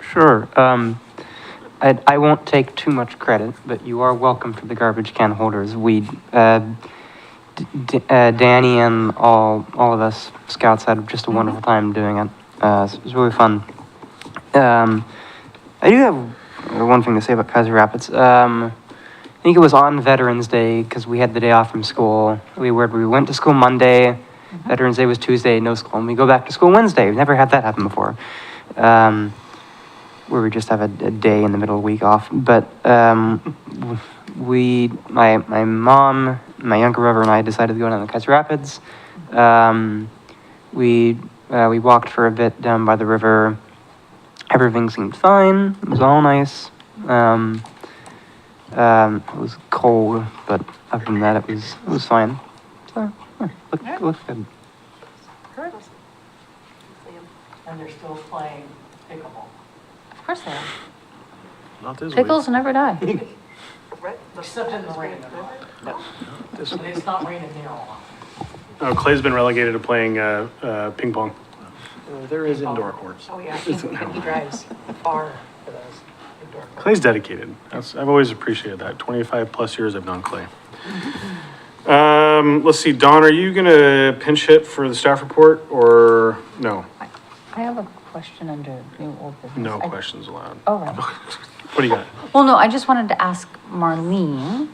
Sure. I won't take too much credit, but you are welcome for the garbage can holders. Danny and all of us scouts had just a wonderful time doing it. So it was really fun. I do have one thing to say about Keizer Rapids. I think it was on Veterans Day because we had the day off from school. We went to school Monday. Veterans Day was Tuesday, no school, and we go back to school Wednesday. We've never had that happen before. Where we just have a day in the middle of the week off. But my mom, my younger brother, and I decided to go down to Keizer Rapids. We walked for a bit down by the river. Everything seemed fine. It was all nice. It was cold, but other than that, it was fine. So, looked good. And they're still playing pickleball. Of course they are. Not this week. Pickles never die. Except in the rain. And it's not raining there a lot. Oh, Clay's been relegated to playing ping pong. There is indoor courts. Oh, yeah, and he drives far for those indoor. Clay's dedicated. I've always appreciated that. 25 plus years I've known Clay. Let's see, Dawn, are you gonna pinch hit for the staff report or no? I have a question under new old business. No questions allowed. Oh, right. What do you got? Well, no, I just wanted to ask Marlene.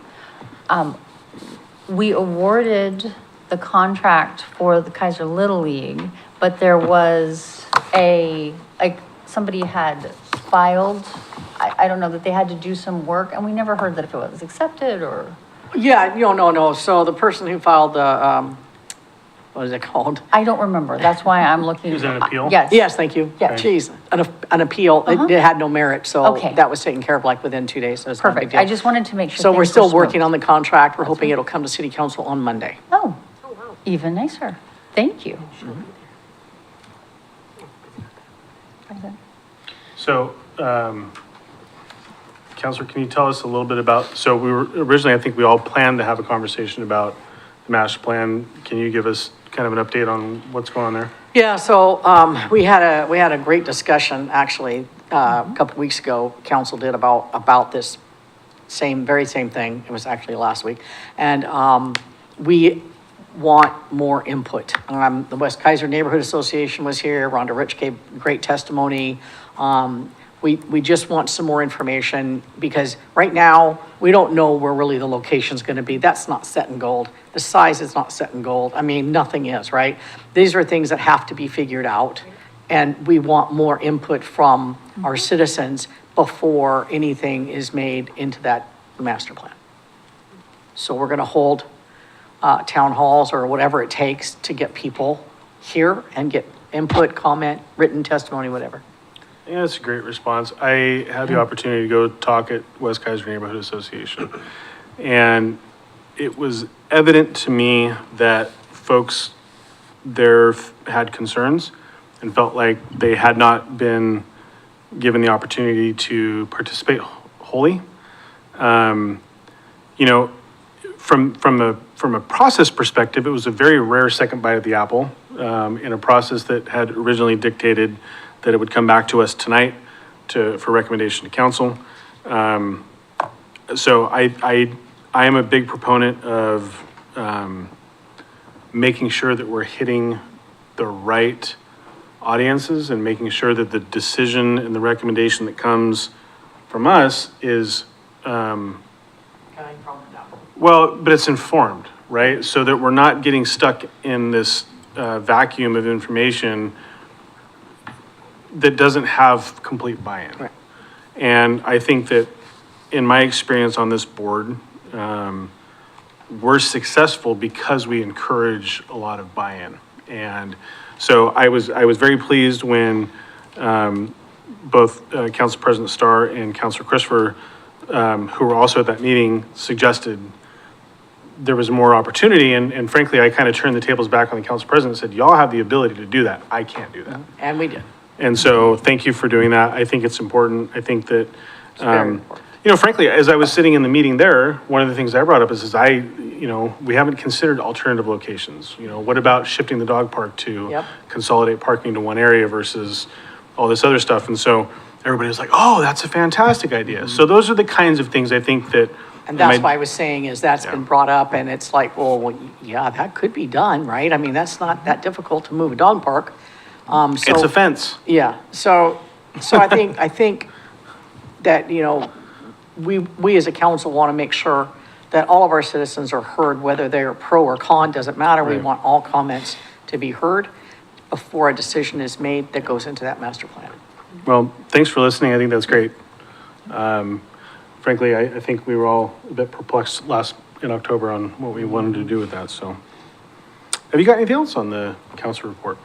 We awarded the contract for the Keizer Little League, but there was like, somebody had filed, I don't know, that they had to do some work, and we never heard that if it was accepted or, Yeah, no. So the person who filed the, what is it called? I don't remember. That's why I'm looking. Is it an appeal? Yes. Yes, thank you. Yeah. Jeez, an appeal, it had no merit, so Okay. that was taken care of like within 2 days, so it's not a big Perfect. deal. I just wanted to make sure. So we're things still were working smooth. on the contract. We're hoping it'll come to city council on Monday. Oh, even nicer. Thank you. So, Counselor, can you tell us a little bit about, so we were, originally, I think we all planned to have a conversation about the master plan. Can you give us kind of an update on what's going on there? Yeah, so, we had a great discussion, actually, a couple weeks ago, council did about this very same thing. It was actually last week. And, we want more input. The West Keizer Neighborhood Association was here. Rhonda Rich gave great testimony. We just want some more information because right now, we don't know where really the location's gonna be. That's not set in gold. The size is not set in gold. I mean, nothing is, right? These are things that have to be figured out. And we want more input from our citizens before anything is made into that master plan. So we're gonna hold town halls or whatever it takes to get people here and get input, comment, written testimony, whatever. Yeah, that's a great response. I had the opportunity to go talk at West Keizer Neighborhood Association. And it was evident to me that folks there had concerns and felt like they had not been given the opportunity to participate wholly. You know, from a process perspective, it was a very rare second bite of the apple in a process that had originally dictated that it would come back to us tonight for recommendation to council. So I am a big proponent of making sure that we're hitting the right audiences and making sure that the decision and the recommendation that comes from us is, well, but it's informed, right? So that we're not getting stuck in this vacuum of information that doesn't have complete buy-in. Right. And I think that in my experience on this board, we're successful because we encourage a lot of buy-in. And so I was very pleased when both Council President Starr and Councilor Christopher, who were also at that meeting, suggested there was more opportunity. And frankly, I kind of turned the tables back on the Council President and said, y'all have the ability to do that. I can't do that. And we did. And so thank you for doing that. I think it's important. I think that, very important. you know, frankly, as I was sitting in the meeting there, one of the things I brought up is we haven't considered alternative locations. You know, what about shifting the dog park to Yep. consolidate parking to one area versus all this other stuff? And so everybody was like, oh, that's a fantastic idea. So those are the kinds of things I think that. And that's why I was saying is that's been brought up and it's like, well, yeah, that could be done, right? I mean, that's not that difficult to move a dog park. It's a fence. Yeah, so I think that, you know, we as a council want to make sure that all of our citizens are heard, whether they're pro or con, doesn't matter. We Right. want all comments to be heard before a decision is made that goes into that master plan. Well, thanks for listening. I think that's great. Frankly, I think we were all a bit perplexed in October on what we wanted to do with that, so. Have you got anything else on the council report?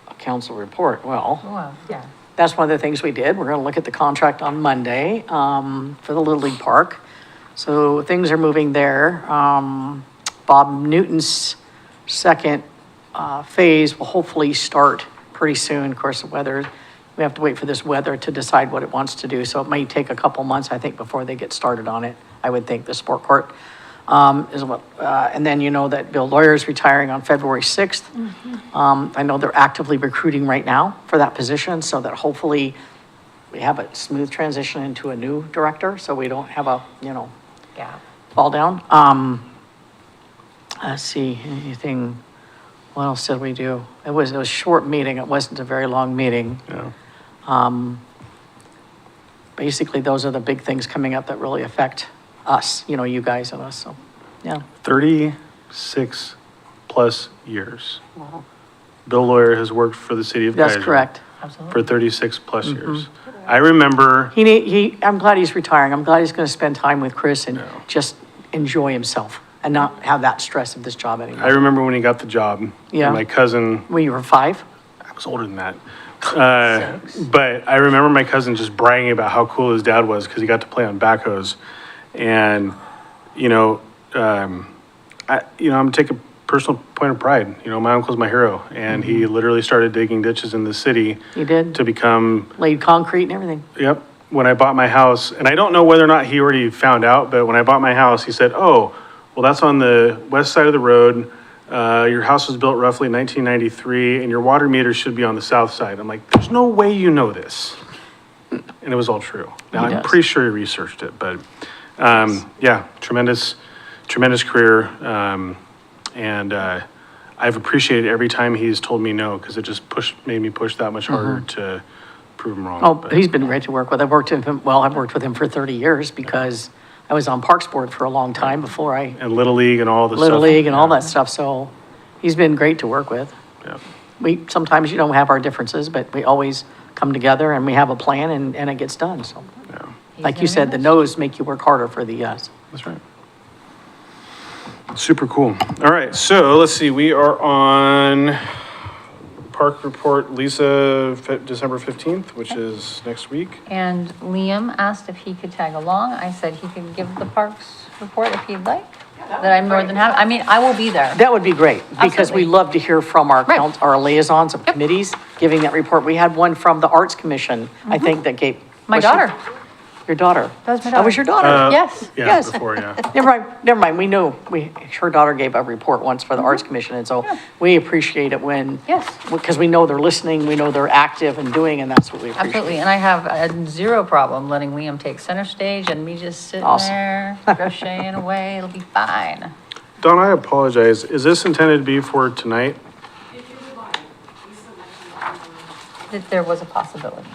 A council report, well, Well, yeah. that's one of the things we did. We're going to look at the contract on Monday for the Little League Park. So things are moving there. Bob Newton's second phase will hopefully start pretty soon. Of course, the weather, we have to wait for this weather to decide what it wants to do. So it may take a couple months, I think, before they get started on it. I would think the sport court is what, and then you know that Bill Lawyer's retiring on February 6th. I know they're actively recruiting right now for that position so that hopefully we have a smooth transition into a new director, so we don't have a, Yeah. fall down. Let's see, anything, what else did we do? It was a short meeting, it wasn't a very long meeting. Yeah. Basically, those are the big things coming up that really affect us, you guys and us, so, yeah. 36 plus years. Bill Lawyer has worked for the city of Keizer. That's correct. For 36 plus years. I remember, I'm glad he's retiring. I'm glad he's going to spend time with Chris and just enjoy himself and not have that stress of this job I anymore. remember when he got the job. Yeah. My cousin, When you were 5? I was older than that. But I remember my cousin just bragging about how cool his dad was because he got to play on backhoes. And, I'm taking a personal point of pride. My uncle's my hero. And he literally started digging ditches in the city He did. to become, Laid concrete and everything. yep, when I bought my house. And I don't know whether or not he already found out, but when I bought my house, he said, oh, well, that's on the west side of the road. Your house was built roughly in 1993 and your water meter should be on the south side. I'm like, there's no way you know this. And it was all true. Now, He I'm does. pretty sure he researched it, but, yeah, tremendous career. And I've appreciated every time he's told me no, because it just made me push that much harder to prove him wrong. Oh, But- he's been great to work with. I've worked with him for 30 years because I was on Parks Board for a long time before I, And Little League and all the stuff. Little League and all Yeah. that stuff, so he's been great to work with. Yeah. Sometimes you don't have our differences, but we always come together and we have a plan and it gets done, so. Yeah, Like you said, the no's make you work harder for the yes. that's right. Super cool. All right, so let's see, we are on park report, Lisa, December 15th, which is next week. And Liam asked if he could tag along. I said he could give the parks report if he'd like. That I'm more than happy, I mean, I will be there. That would be great, because we Absolutely. love to hear from our Right. our liaisons of committees, giving that report. We had one from the Arts Commission, I think, that gave. My was she- daughter. Your daughter? That was my That was your daughter? Yes. Yeah, Yes. before, yeah. Never mind, we knew, her daughter gave a report once for the Arts Commission, and so we appreciate it when. Yes. Because we know they're listening, we know they're active and doing, and that's what we appreciate. Absolutely, and I have zero problem letting Liam take center stage and me just sitting Awesome. there crocheting away, it'll be fine. Don, I apologize. Is this intended to be for tonight? That there was a possibility.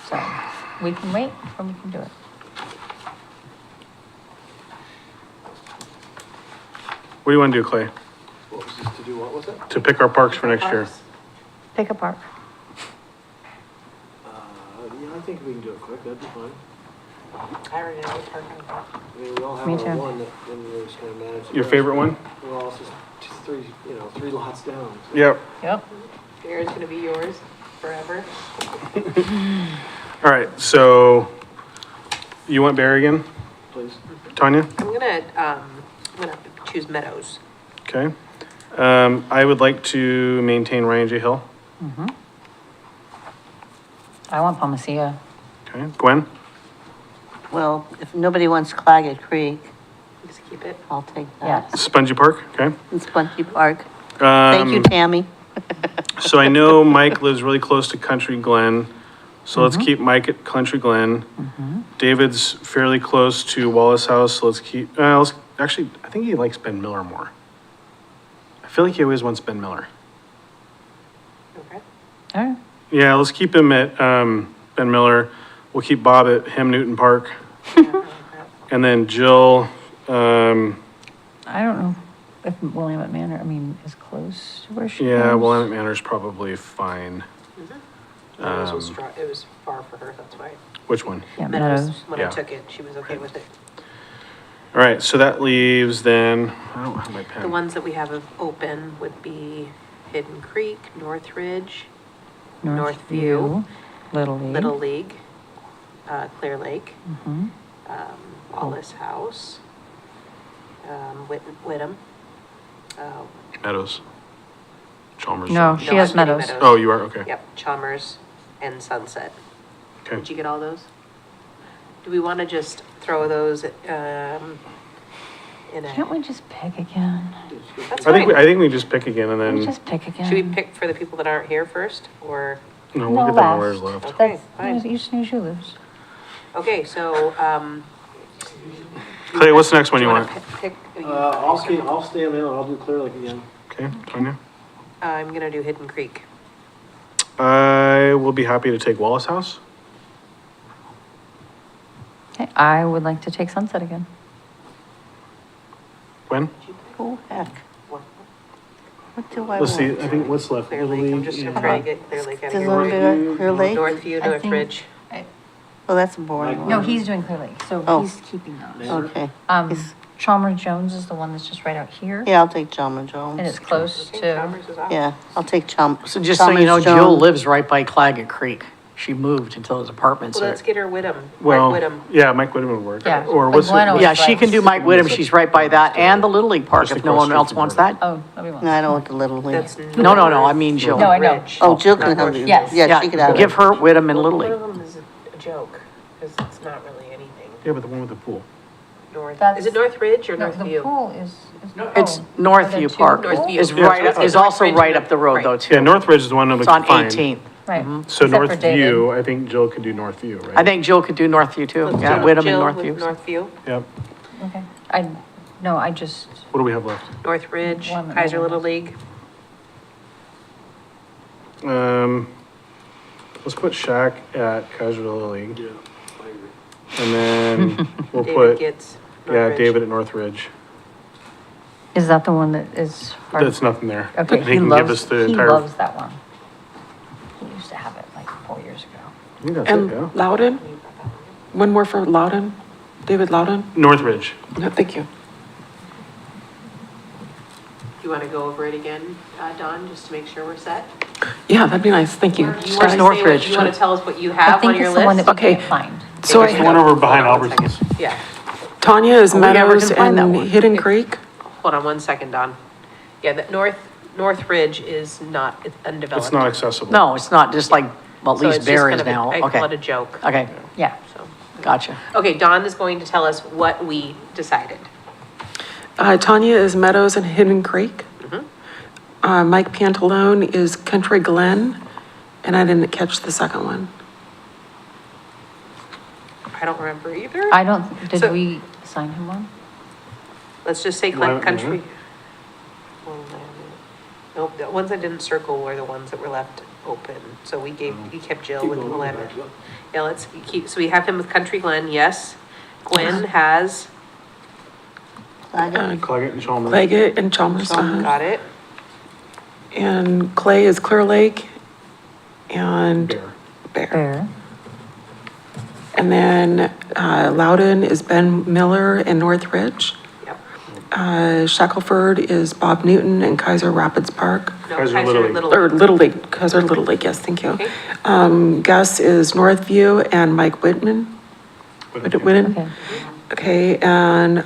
So, we can wait or we can do it. What do you want to do, Clay? What was this to do, what was it? To pick our parks for next year? Pick a park. Yeah, I think we can do it quick, that'd be fine. I already know what park I'm at. I mean, we all have Me our too. one that, then we're just gonna manage. the Your rest. favorite one? We're all just three, three lots down. Yep. Yep. Here's gonna be yours forever. All right, so you want Bear again, Please. Tanya? I'm gonna choose Meadows. Okay. I would like to maintain Ryan J. Hill. I want Palmacia. Okay. Gwen? Well, if nobody wants Claggett Creek, Just keep it. I'll take that. Yes. Spongy Park? Okay. And Spunky Park. Thank you, Tammy. So I know Mike lives really close to Country Glen, so let's keep Mike at Country Glen. David's fairly close to Wallace House, so let's keep, actually, I think he likes Ben Miller more. I feel like he always wants Ben Miller. Okay. All right. Yeah, let's keep him at, Ben Miller. We'll keep Bob at Hem Newton Park. And then Jill, I don't know if Willamette Manor, is close to where she yeah, goes. Willamette Manor's probably fine. Meadows was it was far for her, that's why. Which one? Yeah, Meadows, Meadows. when Yeah. I took it, she was okay with it. All right, so that leaves then, I don't have my pen. The ones that we have open would be Hidden Creek, Northridge, Northview, Little League. Little League, Clear Lake, Mhm. Wallace House, Whittam. Meadows. Chalmers. No, she has I'm doing Meadows. Oh, you are, okay. Yep, Chalmers and Sunset. Okay. Did you get all those? Do we want to just throw those, in Can't we just pick again? That's I think, fine. I think we just pick again and We then, just pick again. Should we pick for the people that aren't here first, or? no, we'll get the lawyers left. Okay, fine. You snooze, you lose. Okay, so, Clay, what's the next one you want? Pick, I'll stay on the, I'll do Clear Lake again. Okay, Tanya? I'm gonna do Hidden Creek. I will be happy to take Wallace House. Okay, I would like to take Sunset again. Gwen? Oh, heck. What do I Let's see, want? I think what's left? Clear Lake, I'm just Little trying to League get Clear Lake out of Does here. one do Clear Lake? Northview, I think- Northridge. Oh, that's a boring No, one. he's doing Clear Lake, so Oh. he's keeping those. Okay. Chalmers Jones is the one that's just right out here. Yeah, I'll take Chalmers And it's Jones. close to, Chalmers is off. Yeah, I'll take Chalmers. So just so you know, Chalmers Jill Jones. lives right by Claggett Creek. She moved into those apartments. Well, let's get her Whittam, Mike Well, Whittam. yeah, Mike Whitman would work. Yeah, Or but what's Glenn it? always Yeah, she can do Mike Whittam. She's right by that and the Little League Park Just if no across one street else from wants her. that. oh, nobody wants. No, I don't want the Little League. That's No, I mean Jill. No, I know. Oh, Jill can have it. Yes. Yeah, she could have Give it. her Whittam and Little One League. of them is a joke, because it's not really anything. Yeah, but the one with the pool. North, That's- is it Northridge or No, the Northview? pool is. It's oh, Northview two Park. Northview. Is Yeah, right, it's is also right up the road Right. though too. Yeah, Northridge is the one nobody It's on can find. 18th. Right. So Except for David. Northview, I think Jill could do Northview, right? I think Jill could do Northview too. Let's Yeah, do Whittam and Jill with Northview. Northview, Yep. Okay. I just, What do we have left? Northridge, One that Keizer no one Little has. League. Let's put Shaq at Keizer Little League. And then we'll David put, gets yeah, Northridge. David at Northridge. is that the one that is hard? That's nothing there. Okay, He he can give us loves, the he entire. loves that one. He used to have it like 4 years ago. I think that's it, yeah. And Loudon? One more for Loudon? David Loudon? Northridge. No, thank you. You want to go over it again, Dawn, just to make sure we're set? Yeah, that'd be nice, thank you. You want to Start say Northridge. what, you want to tell us what you I have on think your it's the one list? that we Okay. can't find. So It's the one I, over behind Hold on one Albertsons. second. Yeah, Tanya is Oh, we never Meadows can find that and one. Hidden Creek? hold on one second, Dawn. Yeah, the Northridge is not, it's undeveloped. It's not accessible. No, it's not just like, well, at So least it's just Bear kind is of a- now. I call it Okay, a joke, okay, Yeah. so. gotcha. Okay, Dawn is going to tell us what we decided. Tanya is Meadows and Hidden Creek. Mm-hmm. Mike Pantalone is Country Glen, and I didn't catch the second one. I don't remember either. I don't, did So- we assign him one? Let's just say Willamette country. Nope, the ones I didn't circle were the ones that were left open, so we kept Jill with Willamette. Yeah, let's keep, so we have him with Country Glen, yes. Gwen has, Claggett and Chalmers. Claggett and Chalmers. got it. And Clay is Clear Lake and Bear. Bear. Fair. And then Loudon is Ben Miller and Northridge. Yep. Shackelford is Bob Newton and Keizer Rapids Park. No, Keizer Little League. Little Or League. Little League, Keizer Little League, yes, thank you. Okay. Gus is Northview and Mike Whitman. Whitten. Okay. Okay, and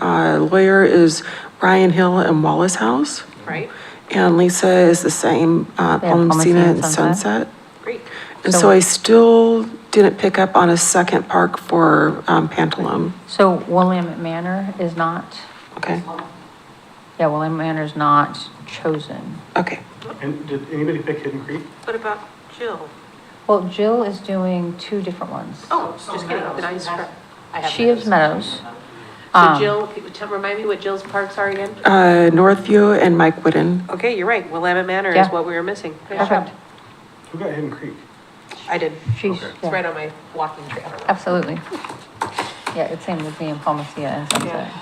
lawyer is Brian Hill and Wallace House. Right, And Lisa is the same, Palm Messina and Sunset. great. And so I still didn't pick up on a second park for Pantalone. So William Manor is not, Okay, yeah, William Manor is not chosen. okay. And did anybody pick Hidden Creek? What about Jill? Well, Jill is doing two different ones. Oh, just kidding, did I scrap? I have She is Meadows. So Jill, remind me what Jill's parks are again? Northview and Mike Whitten. Okay, you're right, Willamette Manor is Yeah. what we were missing. Good Perfect. job. Who got Hidden Creek? I did, She's, Okay. it's yeah, right on my walking trail. absolutely. Yeah, it's same with me and Palmacia and Sunset.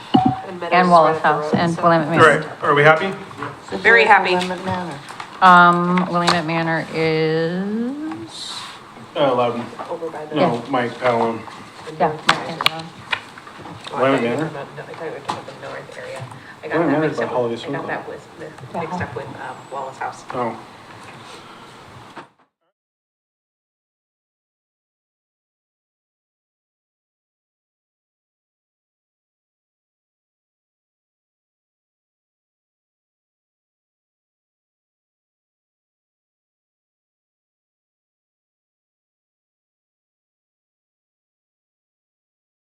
And Meadows And is Wallace right up the House road, and so- Willamette All Manor. right, are we happy? Very happy. Willamette Manor. Willamette Manor is, Loudon. Over by the. No, Mike Palin. yeah. Mike Oh, I Willamette thought you were Manor? talking about- no, I thought you were talking about the north area. I Willamette got that Manor's mixed by up Holiday with, I got Swim that with, mixed up with Wallace House. Oh,